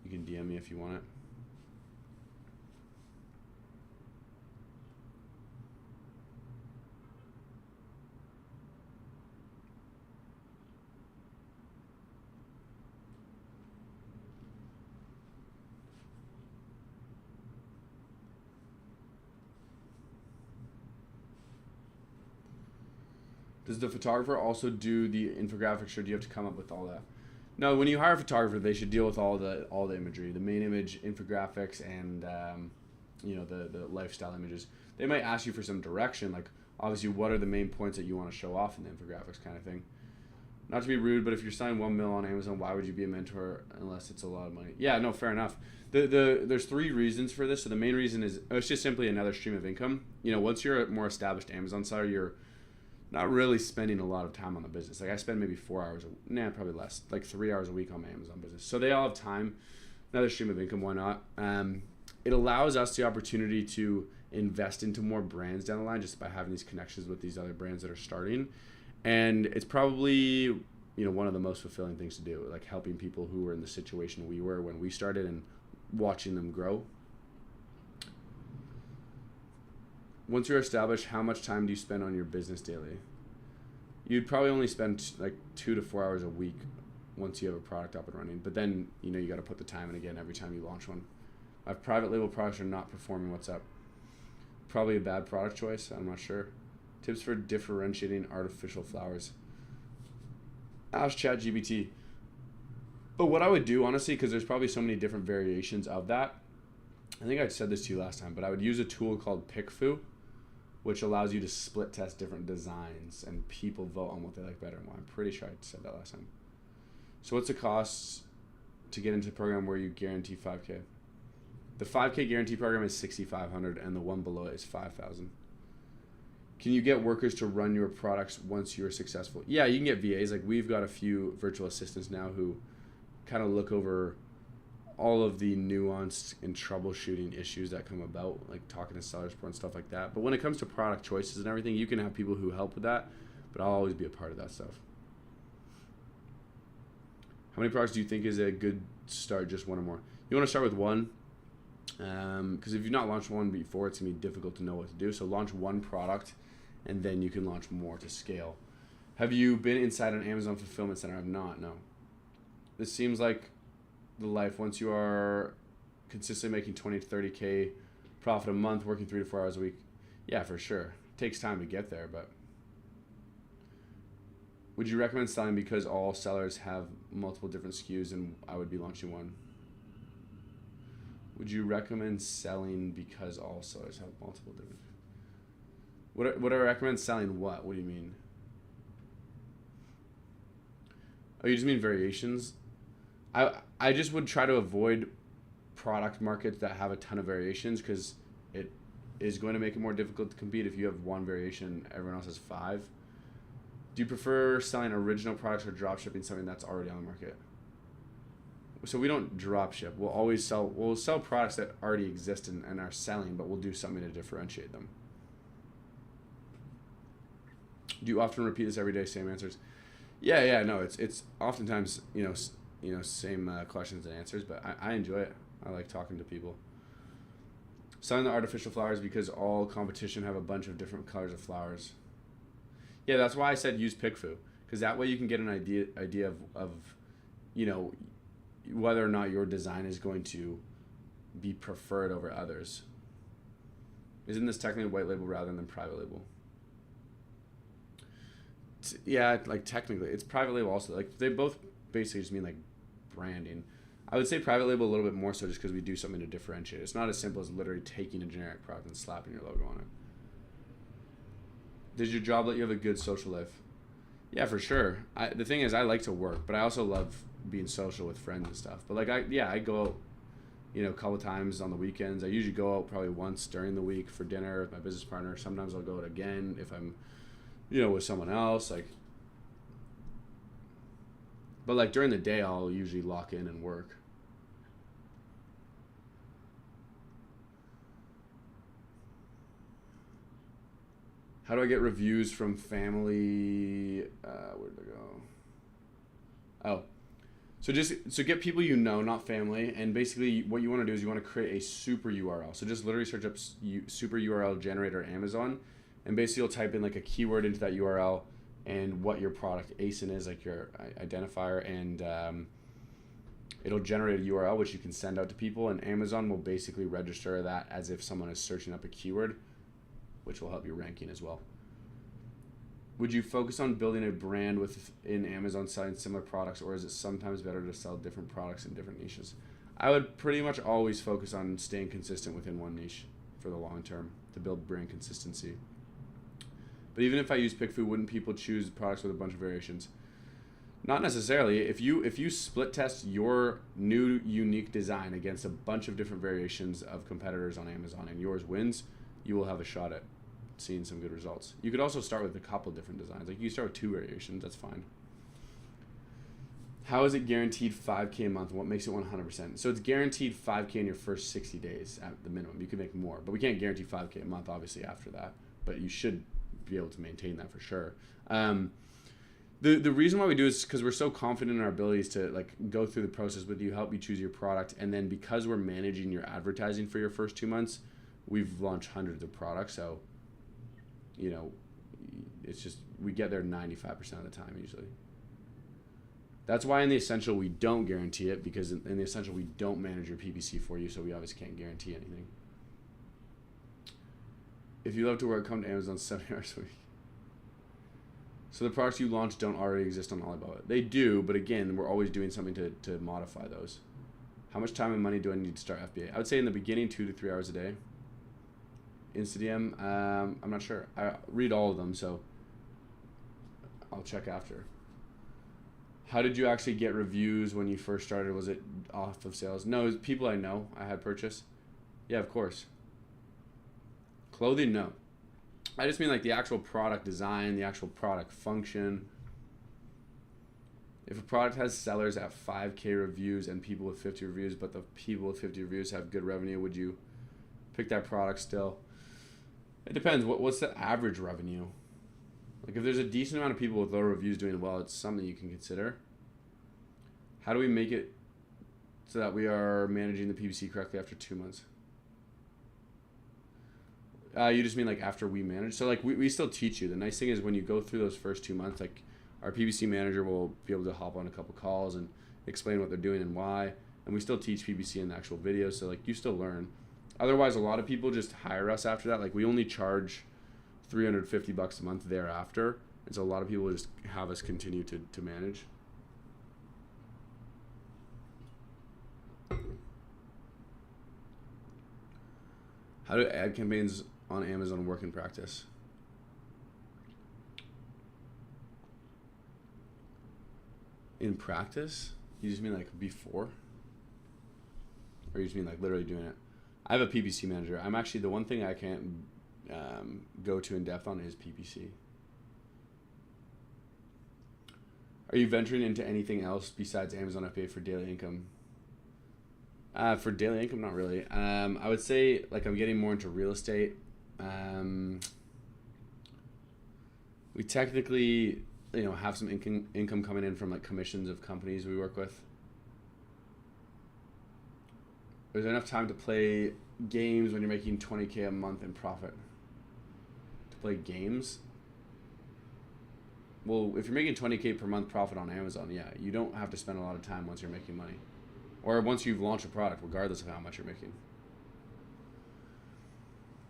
Speaker 1: You can DM me if you want it. Does the photographer also do the infographics, or do you have to come up with all that? No, when you hire a photographer, they should deal with all the imagery, the main image, infographics, and the lifestyle images. They might ask you for some direction, like obviously what are the main points that you want to show off in the infographics kind of thing. Not to be rude, but if you're selling 1 mil on Amazon, why would you be a mentor unless it's a lot of money? Yeah, no, fair enough. There's 3 reasons for this. So the main reason is it's just simply another stream of income. Once you're a more established Amazon seller, you're not really spending a lot of time on the business. Like I spend maybe 4 hours, probably less, like 3 hours a week on my Amazon business. So they all have time, another stream of income, why not? It allows us the opportunity to invest into more brands down the line just by having these connections with these other brands that are starting. And it's probably, one of the most fulfilling things to do, like helping people who were in the situation we were when we started and watching them grow. Once you're established, how much time do you spend on your business daily? You'd probably only spend like 2 to 4 hours a week once you have a product up and running. But then, you got to put the time in again every time you launch one. My private label products are not performing. What's up? Probably a bad product choice. I'm not sure. Tips for differentiating artificial flowers. Ask ChatGPT. But what I would do, honestly, because there's probably so many different variations of that. I think I said this to you last time, but I would use a tool called PickFu, which allows you to split test different designs and people vote on what they like better and why. I'm pretty sure I said that last time. So what's the cost to get into a program where you guarantee 5K? The 5K guarantee program is $6,500 and the one below it is $5,000. Can you get workers to run your products once you're successful? Yeah, you can get VAs. Like we've got a few virtual assistants now who kind of look over all of the nuanced and troubleshooting issues that come about, like talking to seller support and stuff like that. But when it comes to product choices and everything, you can have people who help with that, but I'll always be a part of that stuff. How many products do you think is a good start? Just one or more? You want to start with one, because if you've not launched one before, it's going to be difficult to know what to do. So launch one product, and then you can launch more to scale. Have you been inside an Amazon fulfillment center? I've not, no. This seems like the life once you are consistently making 20 to 30K profit a month, working 3 to 4 hours a week. Yeah, for sure. It takes time to get there, but would you recommend selling because all sellers have multiple different SKUs and I would be launching one? Would you recommend selling because all sellers have multiple different? Would I recommend selling what? What do you mean? Oh, you just mean variations? I just would try to avoid product markets that have a ton of variations because it is going to make it more difficult to compete if you have one variation, everyone else has 5. Do you prefer selling original products or drop shipping something that's already on the market? So we don't drop ship. We'll sell products that already exist and are selling, but we'll do something to differentiate them. Do you often repeat this every day? Same answers? Yeah. No, it's oftentimes same questions and answers, but I enjoy it. I like talking to people. Selling the artificial flowers because all competition have a bunch of different colors of flowers. Yeah, that's why I said use PickFu, because that way you can get an idea of whether or not your design is going to be preferred over others. Isn't this technically white label rather than private label? Yeah, like technically it's private label also. Like they both basically just mean like branding. I would say private label a little bit more so just because we do something to differentiate. It's not as simple as literally taking a generic product and slapping your logo on it. Does your job let you have a good social life? Yeah, for sure. The thing is, I like to work, but I also love being social with friends and stuff. But I go out, a couple times on the weekends. I usually go out probably once during the week for dinner with my business partner. Sometimes I'll go out again if I'm with someone else, like. But like during the day, I'll usually lock in and work. How do I get reviews from family? Where'd they go? Oh, so get people not family, and basically what you want to do is you want to create a super URL. So just literally search up super URL generator Amazon, and basically you'll type in like a keyword into that URL and what your product ASIN is, like your identifier, and it'll generate a URL which you can send out to people, and Amazon will basically register that as if someone is searching up a keyword, which will help your ranking as well. Would you focus on building a brand within Amazon selling similar products, or is it sometimes better to sell different products in different niches? I would pretty much always focus on staying consistent within one niche for the long term to build brand consistency. But even if I use PickFood, wouldn't people choose products with a bunch of variations? Not necessarily. If you split test your new unique design against a bunch of different variations of competitors on Amazon and yours wins, you will have a shot at seeing some good results. You could also start with a couple different designs. Like you start with 2 variations, that's fine. How is it guaranteed 5K a month? What makes it 100%? So it's guaranteed 5K in your first 60 days at the minimum. You can make more, but we can't guarantee 5K a month obviously after that, but you should be able to maintain that for sure. The reason why we do is because we're so confident in our abilities to like go through the process with you, help you choose your product, and then because we're managing your advertising for your first 2 months, we've launched hundreds of products. So, it's just we get there 95% of the time usually. That's why in the Essential we don't guarantee it, because in the Essential we don't manage your PPC for you, so we obviously can't guarantee anything. If you love to work, come to Amazon 7 hours a week. So the products you launch don't already exist on Alibaba. They do, but again, we're always doing something to modify those. How much time and money do I need to start FBA? I would say in the beginning 2 to 3 hours a day. InstaDM, I'm not sure. I read all of them, so I'll check after. How did you actually get reviews when you first started? Was it off of sales? No, it was people I know I had purchased. Yeah, of course. Clothing, no. I just mean like the actual product design, the actual product function. If a product has sellers at 5K reviews and people with 50 reviews, but the people with 50 reviews have good revenue, would you pick that product still? It depends. What's the average revenue? Like if there's a decent amount of people with low reviews doing well, it's something you can consider. How do we make it so that we are managing the PPC correctly after 2 months? You just mean like after we manage? So like we still teach you. The nice thing is when you go through those first 2 months, like our PPC manager will be able to hop on a couple calls and explain what they're doing and why. And we still teach PPC in the actual videos, so like you still learn. Otherwise, a lot of people just hire us after that. Like we only charge $350 a month thereafter, and so a lot of people just have us continue to manage. How do ad campaigns on Amazon work in practice? In practice? You just mean like before? Or you just mean like literally doing it? I have a PPC manager. I'm actually, the one thing I can't go to in depth on is PPC. Are you venturing into anything else besides Amazon FBA for daily income? For daily income, not really. I would say like I'm getting more into real estate. We technically, have some income coming in from like commissions of companies we work with. Is there enough time to play games when you're making 20K a month in profit? To play games? Well, if you're making 20K per month profit on Amazon, yeah, you don't have to spend a lot of time once you're making money. Or once you've launched a product, regardless of how much you're making.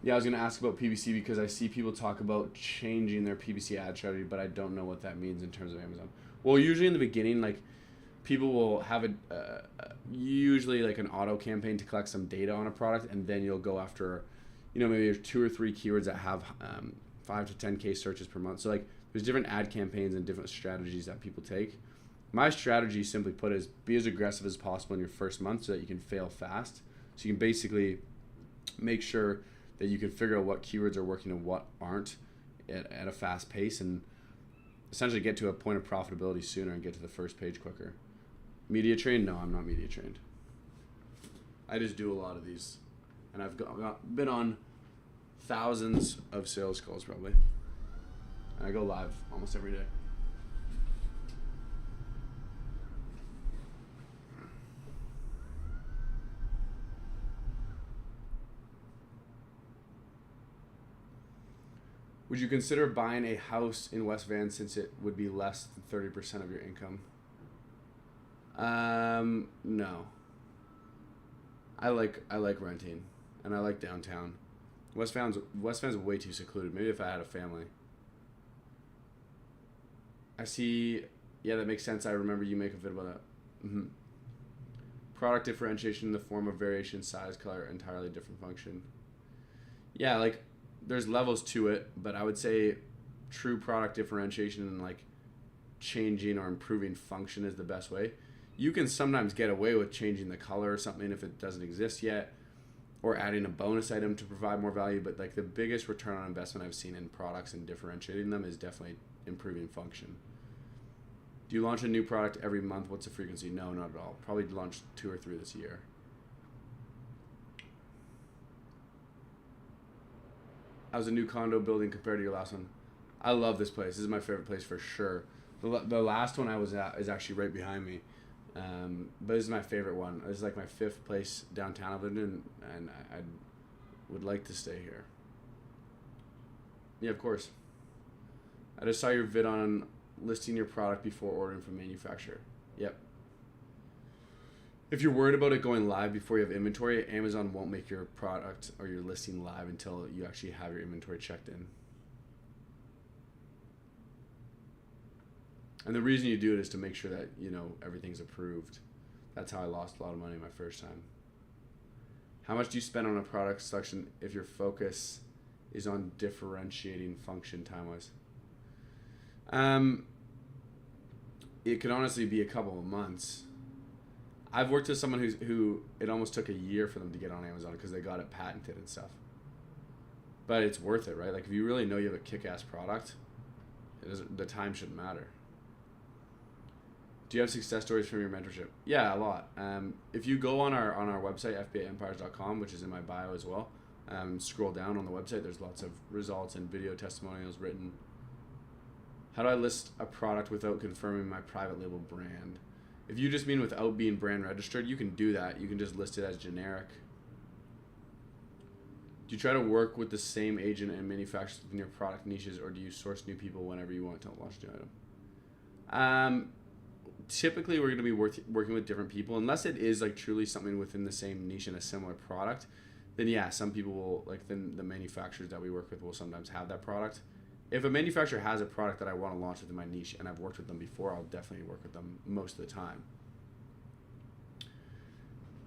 Speaker 1: Yeah, I was going to ask about PPC because I see people talk about changing their PPC ad strategy, but I don't know what that means in terms of Amazon. Well, usually in the beginning, like, people will have usually like an auto campaign to collect some data on a product, and then you'll go after, maybe there's 2 or 3 keywords that have 5 to 10K searches per month. So like there's different ad campaigns and different strategies that people take. My strategy, simply put, is be as aggressive as possible in your first month so that you can fail fast. So you can basically make sure that you can figure out what keywords are working and what aren't, at a fast pace and essentially get to a point of profitability sooner and get to the first page quicker. Media trained? No, I'm not media trained. I just do a lot of these, and I've been on thousands of sales calls probably. And I go live almost every day. Would you consider buying a house in West Van since it would be less than 30% of your income? No. I like renting, and I like downtown. West Van's way too secluded. Maybe if I had a family. I see. Yeah, that makes sense. I remember you make a video about that. Mm-hmm. Product differentiation in the form of variation, size, color, entirely different function. Yeah, like there's levels to it, but I would say true product differentiation and like changing or improving function is the best way. You can sometimes get away with changing the color or something if it doesn't exist yet, or adding a bonus item to provide more value, but like the biggest return on investment I've seen in products and differentiating them is definitely improving function. Do you launch a new product every month? What's the frequency? No, not at all. Probably launch 2 or 3 this year. How's a new condo building compared to your last one? I love this place. This is my favorite place for sure. The last one I was at is actually right behind me. But this is my favorite one. This is like my 5th place downtown I've lived in, and I would like to stay here. Yeah, of course. I just saw your vid on listing your product before ordering from manufacturer. Yep. If you're worried about it going live before you have inventory, Amazon won't make your product or your listing live until you actually have your inventory checked in. And the reason you do it is to make sure that, you know, everything's approved. That's how I lost a lot of money my first time. How much do you spend on a product selection if your focus is on differentiating function time-wise? It could honestly be a couple of months. I've worked with someone who it almost took a year for them to get on Amazon because they got it patented and stuff. But it's worth it, right? Like if you really know you have a kick-ass product, the time shouldn't matter. Do you have success stories from your mentorship? Yeah, a lot. If you go on our website, FBAempires.com, which is in my bio as well, scroll down on the website, there's lots of results and video testimonials written. How do I list a product without confirming my private label brand? If you just mean without being brand registered, you can do that. You can just list it as generic. Do you try to work with the same agent and manufacturers within your product niches, or do you source new people whenever you want to launch a new item? Typically, we're going to be working with different people, unless it is like truly something within the same niche and a similar product. Then yeah, some people will, like the manufacturers that we work with will sometimes have that product. If a manufacturer has a product that I want to launch within my niche and I've worked with them before, I'll definitely work with them most of the time.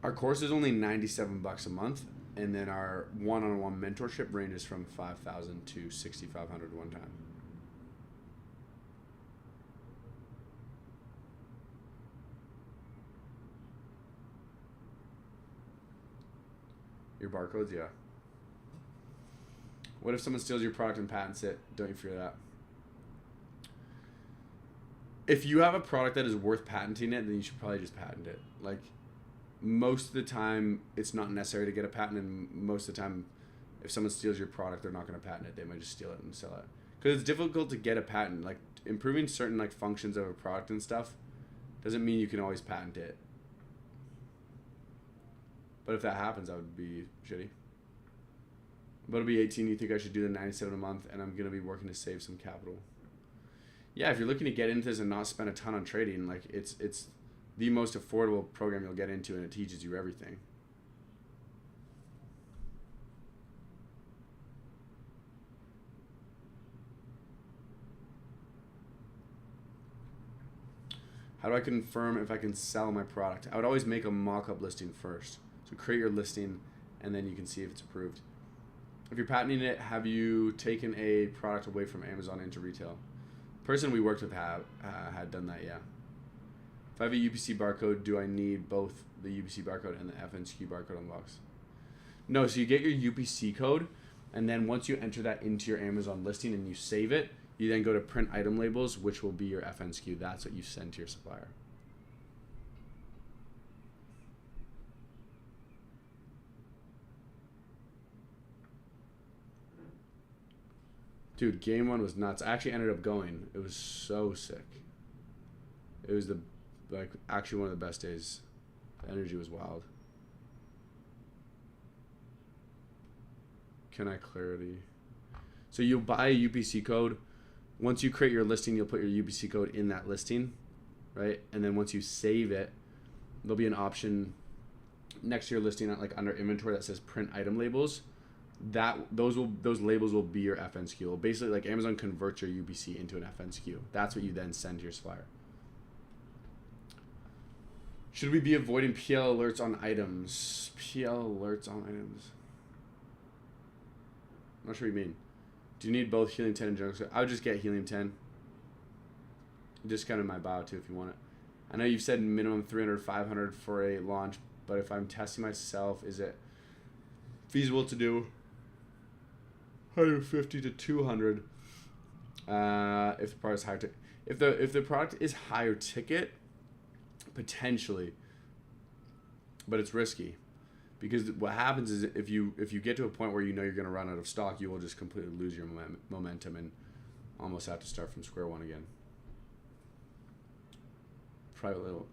Speaker 1: Our course is only $97 a month, and then our one-on-one mentorship ranges from $5,000 to $6,500 one time. Your barcodes, yeah. What if someone steals your product and patents it? Don't you fear that? If you have a product that is worth patenting it, then you should probably just patent it. Like, most of the time, it's not necessary to get a patent, and most of the time, if someone steals your product, they're not going to patent it. They might just steal it and sell it. Because it's difficult to get a patent. Like, improving certain like functions of a product and stuff doesn't mean you can always patent it. But if that happens, that would be shitty. But it'll be 18. You think I should do the 97 a month, and I'm going to be working to save some capital. Yeah, if you're looking to get into this and not spend a ton on trading, like it's the most affordable program you'll get into, and it teaches you everything. How do I confirm if I can sell my product? I would always make a mock-up listing first. So create your listing, and then you can see if it's approved. If you're patenting it, have you taken a product away from Amazon into retail? The person we worked with had done that, yeah. If I have a UPC barcode, do I need both the UPC barcode and the FNSKU barcode on the box? No, so you get your UPC code, And then once you enter that into your Amazon listing and you save it, you then go to print item labels, which will be your FNSKU. That's what you send to your supplier. Dude, game one was nuts. I actually ended up going. It was so sick. It was actually one of the best days. The energy was wild. Can I clarity? So you'll buy a UPC code. Once you create your listing, you'll put your UPC code in that listing, right? And then once you save it, there'll be an option next to your listing, like under inventory, that says print item labels. Those labels will be your FNSKU. Basically, like Amazon converts your UPC into an FNSKU. That's what you then send to your supplier. Should we be avoiding PL alerts on items? PL alerts on items. I'm not sure what you mean. Do you need both Helium 10 and Jungle? I would just get Helium 10. Just kind of my bio too if you want it. I know you've said minimum 300, 500 for a launch, but if I'm testing myself, is it feasible to do 150 to 200 if the product is higher ticket? If the product is higher ticket, potentially, but it's risky. Because what happens is if you get to a point where you know you're going to run out of stock, you will just completely lose your momentum and almost have to start from square one again. Private label.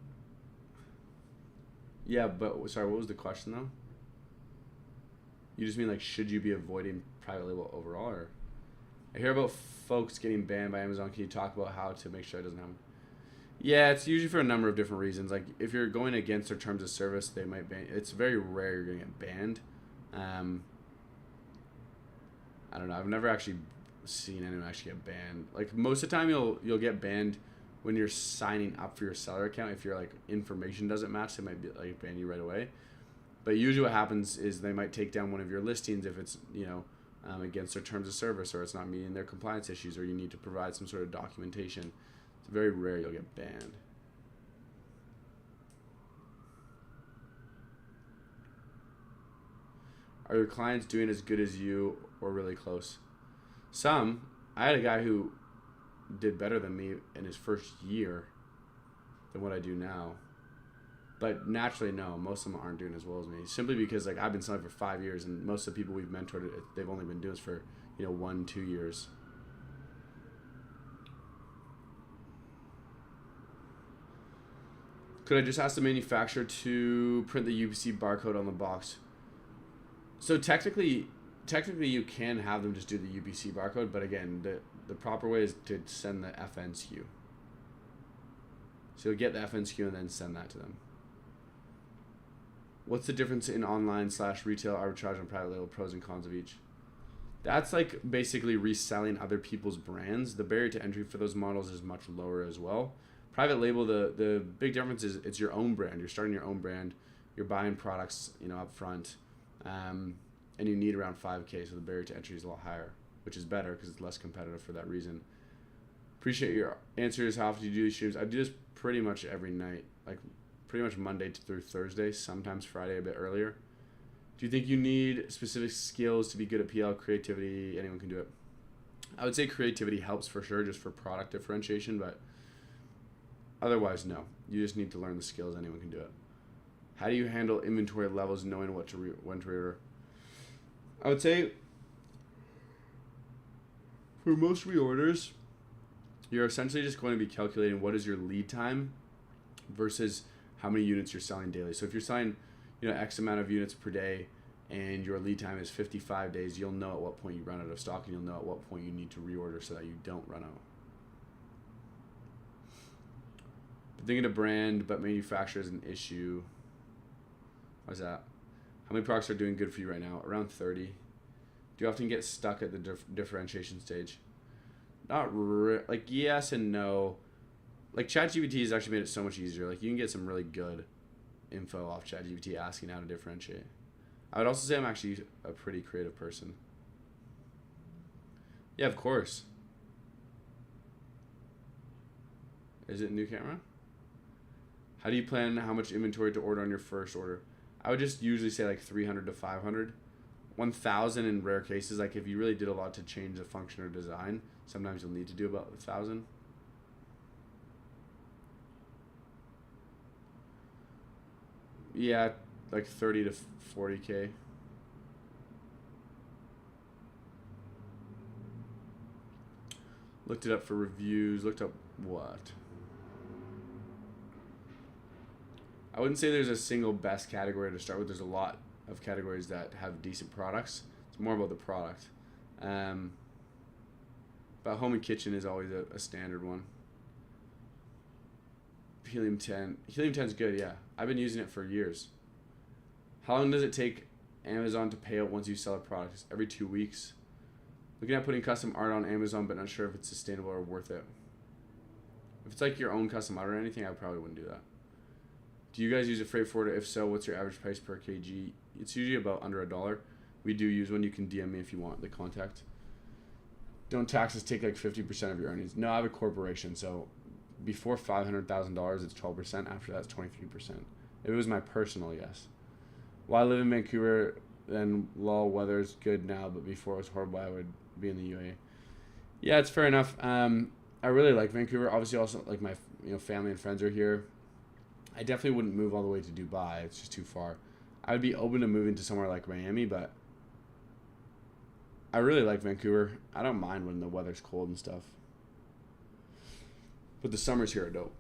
Speaker 1: Yeah, but sorry, what was the question though? You just mean like, should you be avoiding private label overall? Or I hear about folks getting banned by Amazon. Can you talk about how to make sure it doesn't happen? Yeah, it's usually for a number of different reasons. Like if you're going against their terms of service, they might ban. It's very rare you're going to get banned. I don't know. I've never actually seen anyone actually get banned. Like most of the time, you'll get banned when you're signing up for your seller account. If your like information doesn't match, they might be like ban you right away. But usually, what happens is they might take down one of your listings if it's against their terms of service, or it's not meeting their compliance issues, or you need to provide some sort of documentation. It's very rare you'll get banned. Are your clients doing as good as you or really close? Some. I had a guy who did better than me in his first year than what I do now. But naturally, no, most of them aren't doing as well as me. Simply because like I've been selling for 5 years, and most of the people we've mentored, they've only been doing this for 1-2 years. Could I just ask the manufacturer to print the UPC barcode on the box? So technically you can have them just do the UPC barcode, but again, the proper way is to send the FNSKU. So you'll get the FNSKU and then send that to them. What's the difference in online/retail arbitrage and private label, pros and cons of each? That's like basically reselling other people's brands. The barrier to entry for those models is much lower as well. Private label, the big difference is it's your own brand. You're starting your own brand. You're buying products, up front, and you need around 5K, so the barrier to entry is a lot higher, which is better because it's less competitive for that reason. Appreciate your answers. How often do you do these streams? I do this pretty much every night, like pretty much Monday through Thursday, sometimes Friday a bit earlier. Do you think you need specific skills to be good at PL? Creativity, anyone can do it. I would say creativity helps for sure, just for product differentiation, but otherwise, no. You just need to learn the skills. Anyone can do it. How do you handle inventory levels, knowing when to reorder? I would say for most reorders, you're essentially just going to be calculating what is your lead time versus how many units you're selling daily. So if you're selling, X amount of units per day and your lead time is 55 days, you'll know at what point you run out of stock, and you'll know at what point you need to reorder so that you don't run out. Thinking of brand, but manufacturer is an issue. Why's that? How many products are doing good for you right now? Around 30. Do you often get stuck at the differentiation stage? Like yes and no. Like ChatGPT has actually made it so much easier. Like you can get some really good info off ChatGPT asking how to differentiate. I would also say I'm actually a pretty creative person. Yeah, of course. Is it a new camera? How do you plan how much inventory to order on your first order? I would just usually say like 300 to 500. 1,000 in rare cases. Like if you really did a lot to change the function or design, sometimes you'll need to do about 1,000. Yeah, like 30 to 40K. Looked it up for reviews. Looked up what? I wouldn't say there's a single best category to start with. There's a lot of categories that have decent products. It's more about the product. But home and kitchen is always a standard one. Helium 10. Helium 10 is good, yeah. I've been using it for years. How long does it take Amazon to pay out once you sell a product? Every 2 weeks. Looking at putting custom art on Amazon, but not sure if it's sustainable or worth it. If it's like your own custom art or anything, I probably wouldn't do that. Do you guys use a freight forwarder? If so, what's your average price per kg? It's usually about under $1. We do use one. You can DM me if you want the contact. Don't taxes take like 50% of your earnings? No, I have a corporation, so before $500,000, it's 12%. After that, it's 23%. If it was my personal, yes. While I live in Vancouver, then lol, weather's good now, but before it was horrible, I would be in the UAE. Yeah, it's fair enough. I really like Vancouver. Obviously, also like my family and friends are here. I definitely wouldn't move all the way to Dubai. It's just too far. I would be open to moving to somewhere like Miami, but I really like Vancouver. I don't mind when the weather's cold and stuff. But the summers here are dope.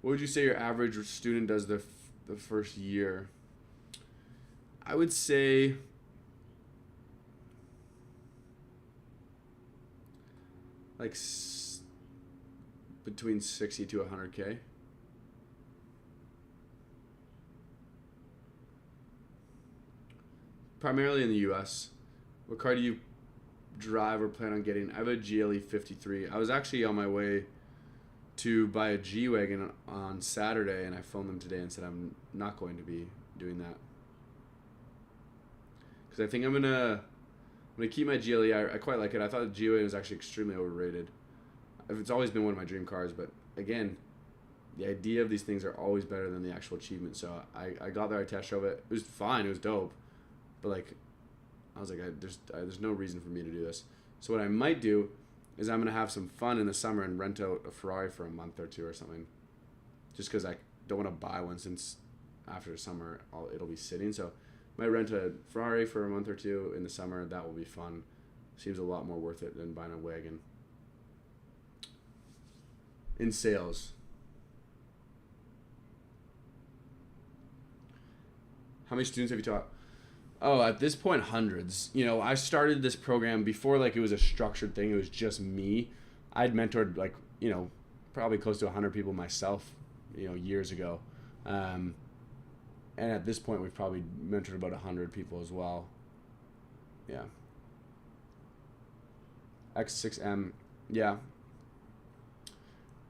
Speaker 1: What would you say your average student does the first year? I would say like between 60 to 100K. Primarily in the U.S. What car do you drive or plan on getting? I have a GLE 53. I was actually on my way to buy a G-Wagon on Saturday, and I phoned them today and said I'm not going to be doing that. Because I think I'm gonna keep my GLE. I quite like it. I thought the G-Wagon was actually extremely overrated. It's always been one of my dream cars, but again, the idea of these things are always better than the actual achievement. So I got there, I test drove it. It was fine. It was dope. But like, I was like, there's no reason for me to do this. So what I might do is I'm gonna have some fun in the summer and rent out a Ferrari for a month or two or something. Just because I don't want to buy one since after the summer it'll be sitting. So I might rent a Ferrari for a month or two in the summer. That will be fun. Seems a lot more worth it than buying a wagon. In sales. How many students have you taught? Oh, at this point, hundreds. I started this program before like it was a structured thing. It was just me. I'd mentored like, probably close to 100 people myself, years ago. And at this point, we've probably mentored about 100 people as well. Yeah. X6M. Yeah.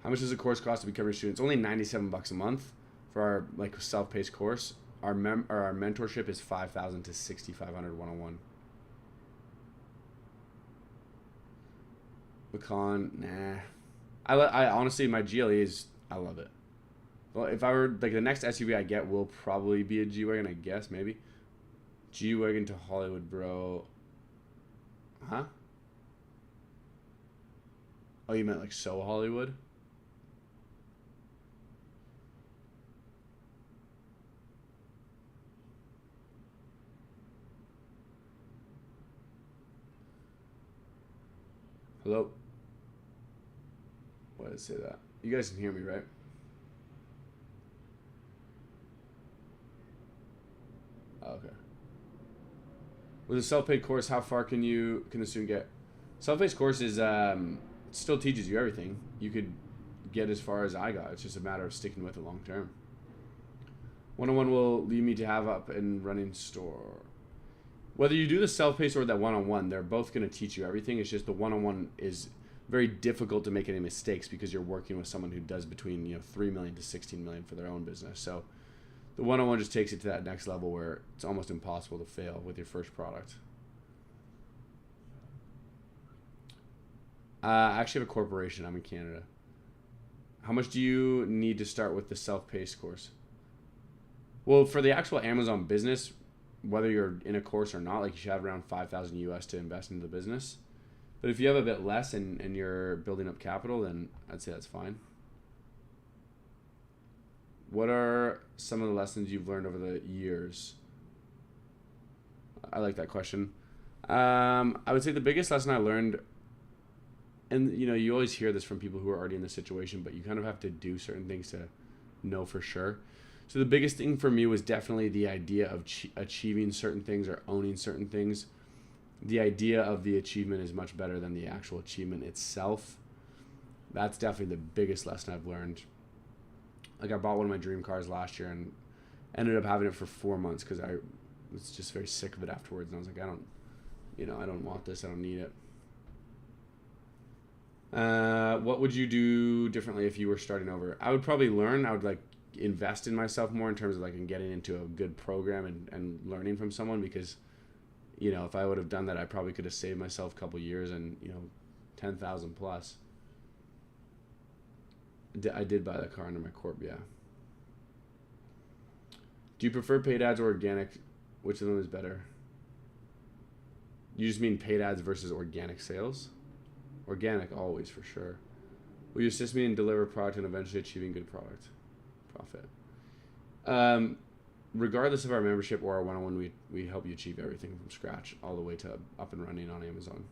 Speaker 1: How much does a course cost to become your student? It's only $97 a month for our like self-paced course. Our mentorship is $5,000 to $6,500 101. Pecan, nah. I honestly, my GLE is, I love it. Well, if I were like the next SUV I get will probably be a G-Wagon, I guess maybe. G-Wagon to Hollywood, bro. Huh? Oh, you meant like so Hollywood? Hello? Why did it say that? You guys can hear me, right? Oh, okay. With a self-paced course, how far can the student get? Self-paced course is still teaches you everything. You could get as far as I got. It's just a matter of sticking with it long term. 101 will lead me to have up and running store. Whether you do the self-paced or that one-on-one, they're both going to teach you everything. It's just the one-on-one is very difficult to make any mistakes because you're working with someone who does between 3 million to 16 million for their own business. So the one-on-one just takes it to that next level where it's almost impossible to fail with your first product. I actually have a corporation. I'm in Canada. How much do you need to start with the self-paced course? Well, for the actual Amazon business, whether you're in a course or not, like you should have around 5,000 US to invest into the business. But if you have a bit less and you're building up capital, then I'd say that's fine. What are some of the lessons you've learned over the years? I like that question. I would say the biggest lesson I learned, and you always hear this from people who are already in the situation, but you kind of have to do certain things to know for sure. So the biggest thing for me was definitely the idea of achieving certain things or owning certain things. The idea of the achievement is much better than the actual achievement itself. That's definitely the biggest lesson I've learned. Like, I bought one of my dream cars last year and ended up having it for 4 months because I was just very sick of it afterwards. And I was like, I don't want this. I don't need it. What would you do differently if you were starting over? I would probably learn. I would invest in myself more in terms of in getting into a good program and learning from someone, because if I would have done that, I probably could have saved myself a couple years and 10,000 plus. I did buy that car under my corp, yeah. Do you prefer paid ads or organic? Which of them is better? You just mean paid ads versus organic sales? Organic always, for sure. Will you assist me in deliver product and eventually achieving good profit? Regardless of our membership or our one-on-one, we help you achieve everything from scratch all the way to up and running on Amazon.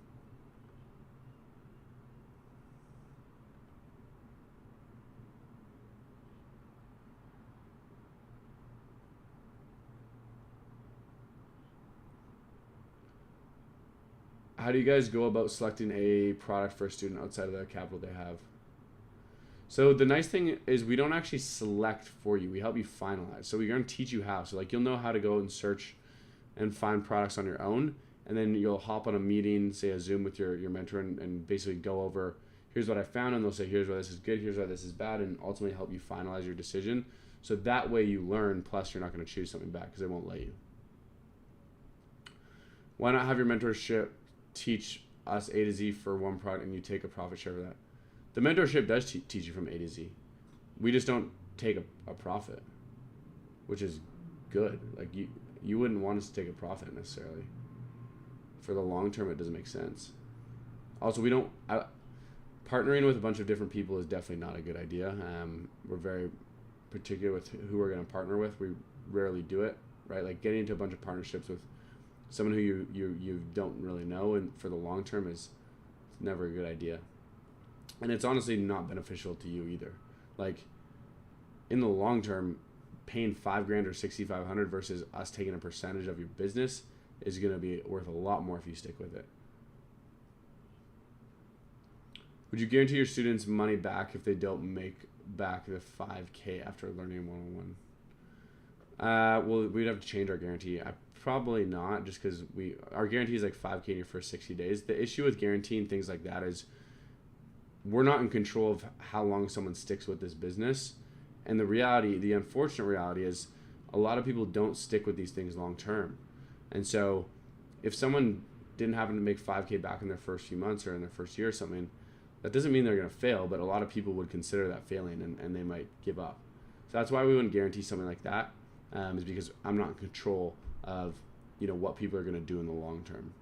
Speaker 1: How do you guys go about selecting a product for a student outside of the capital they have? So the nice thing is we don't actually select for you. We help you finalize. So we're going to teach you how. So you'll know how to go and search and find products on your own. And then you'll hop on a meeting, say a Zoom with your mentor, and basically go over, here's what I found. And they'll say, here's why this is good, here's why this is bad, and ultimately help you finalize your decision. So that way you learn, plus you're not going to choose something bad because they won't let you. Why not have your mentorship teach us A to Z for one product and you take a profit share of that? The mentorship does teach you from A to Z. We just don't take a profit, which is good. You wouldn't want us to take a profit necessarily. For the long term, it doesn't make sense. Also, partnering with a bunch of different people is definitely not a good idea. We're very particular with who we're going to partner with. We rarely do it, right? Getting into a bunch of partnerships with someone who you don't really know, and for the long term is never a good idea. And it's honestly not beneficial to you either. In the long term, paying $5,000 or $6,500 versus us taking a percentage of your business is going to be worth a lot more if you stick with it. Would you guarantee your students money back if they don't make back the $5,000 after learning one-on-one? Well, we'd have to change our guarantee. Probably not, just because our guarantee is $5,000 in your first 60 days. The issue with guaranteeing things like that is we're not in control of how long someone sticks with this business. And the unfortunate reality is a lot of people don't stick with these things long term. And so if someone didn't happen to make $5,000 back in their first few months or in their first year or something, that doesn't mean they're going to fail, but a lot of people would consider that failing and they might give up. So that's why we wouldn't guarantee something like that, is because I'm not in control of what people are going to do in the long term.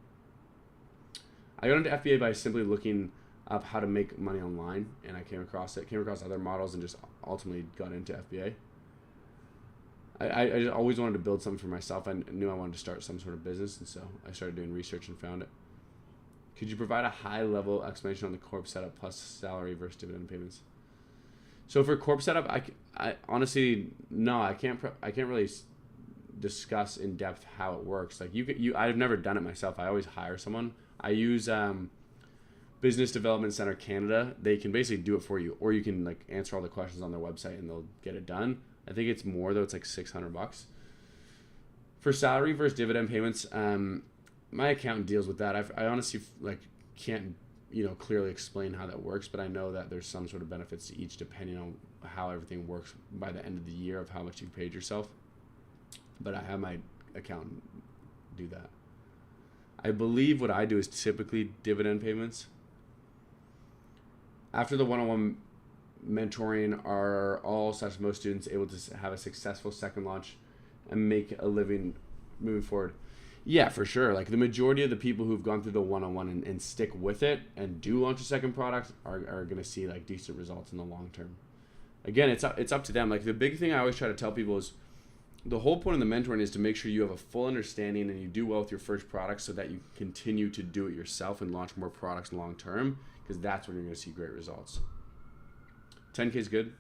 Speaker 1: I got into FBA by simply looking up how to make money online, and I came across other models and just ultimately got into FBA. I just always wanted to build something for myself. I knew I wanted to start some sort of business, and so I started doing research and found it. Could you provide a high-level explanation on the corp setup plus salary versus dividend payments? So for corp setup, I honestly no, I can't really discuss in depth how it works. I've never done it myself. I always hire someone. I use Business Development Center Canada. They can basically do it for you, or you can answer all the questions on their website and they'll get it done. I think it's more though. It's $600. For salary versus dividend payments, my accountant deals with that. I honestly can't clearly explain how that works, but I know that there's some sort of benefits to each depending on how everything works by the end of the year of how much you've paid yourself. But I have my accountant do that. I believe what I do is typically dividend payments. After the one-on-one mentoring, are all / most students able to have a successful second launch and make a living moving forward? Yeah, for sure. Like the majority of the people who've gone through the one-on-one and stick with it and do launch a second product are going to see like decent results in the long term. Again, it's up to them. Like the big thing I always try to tell people is the whole point of the mentoring is to make sure you have a full understanding and you do well with your first product so that you continue to do it yourself and launch more products long term, because that's when you're going to see great results. 10K is good.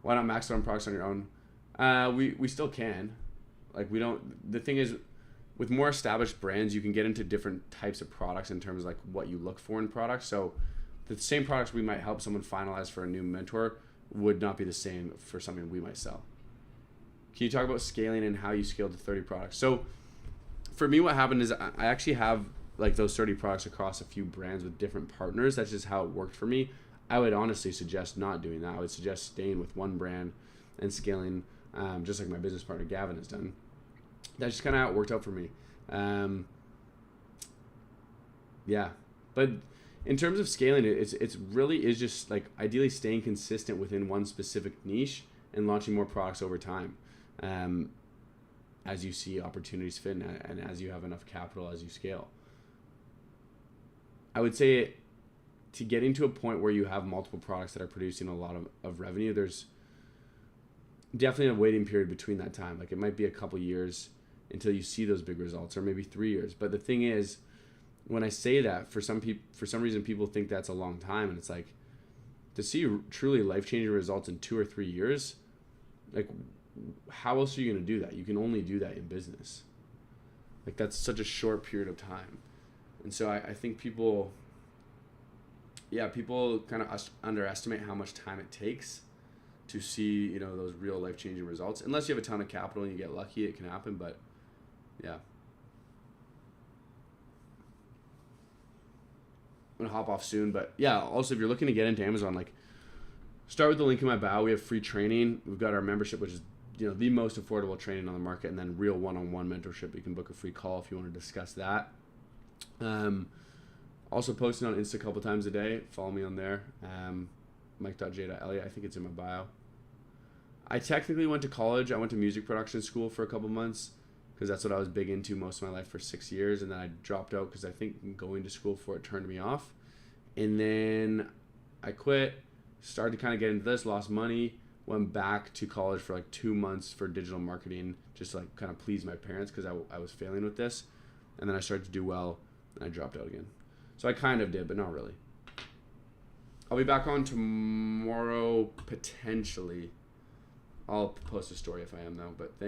Speaker 1: Why not max out on products on your own? We still can. Like we don't. The thing is, with more established brands, you can get into different types of products in terms of like what you look for in products. So the same products we might help someone finalize for a new mentor would not be the same for something we might sell. Can you talk about scaling and how you scaled to 30 products? So for me, what happened is I actually have like those 30 products across a few brands with different partners. That's just how it worked for me. I would honestly suggest not doing that. I would suggest staying with one brand and scaling, just like my business partner Gavin has done. That's just kind of how it worked out for me. Yeah, but in terms of scaling it, it's really is just like ideally staying consistent within one specific niche and launching more products over time, as you see opportunities fit and as you have enough capital as you scale. I would say to getting to a point where you have multiple products that are producing a lot of revenue, there's definitely a waiting period between that time. Like it might be a couple years until you see those big results, or maybe 3 years. But the thing is, when I say that, for some reason people think that's a long time, and it's like, to see truly life-changing results in 2 or 3 years, like how else are you going to do that? You can only do that in business. Like that's such a short period of time. And so I think people kind of underestimate how much time it takes to see, those real life-changing results. Unless you have a ton of capital and you get lucky, it can happen, but yeah. I'm gonna hop off soon, but yeah, also if you're looking to get into Amazon, like start with the link in my bio. We have free training. We've got our membership, which is the most affordable training on the market, and then real one-on-one mentorship. You can book a free call if you want to discuss that. Also posting on Insta a couple times a day. Follow me on there. Mike.j.elliott. I think it's in my bio. I technically went to college. I went to music production school for a couple months because that's what I was big into most of my life for 6 years. And then I dropped out because I think going to school for it turned me off. And then I quit, started to kind of get into this, lost money, went back to college for like 2 months for digital marketing, just to like kind of please my parents because I was failing with this. And then I started to do well and I dropped out again. So I kind of did, but not really. I'll be back on tomorrow, potentially. I'll post a story if I am, though. But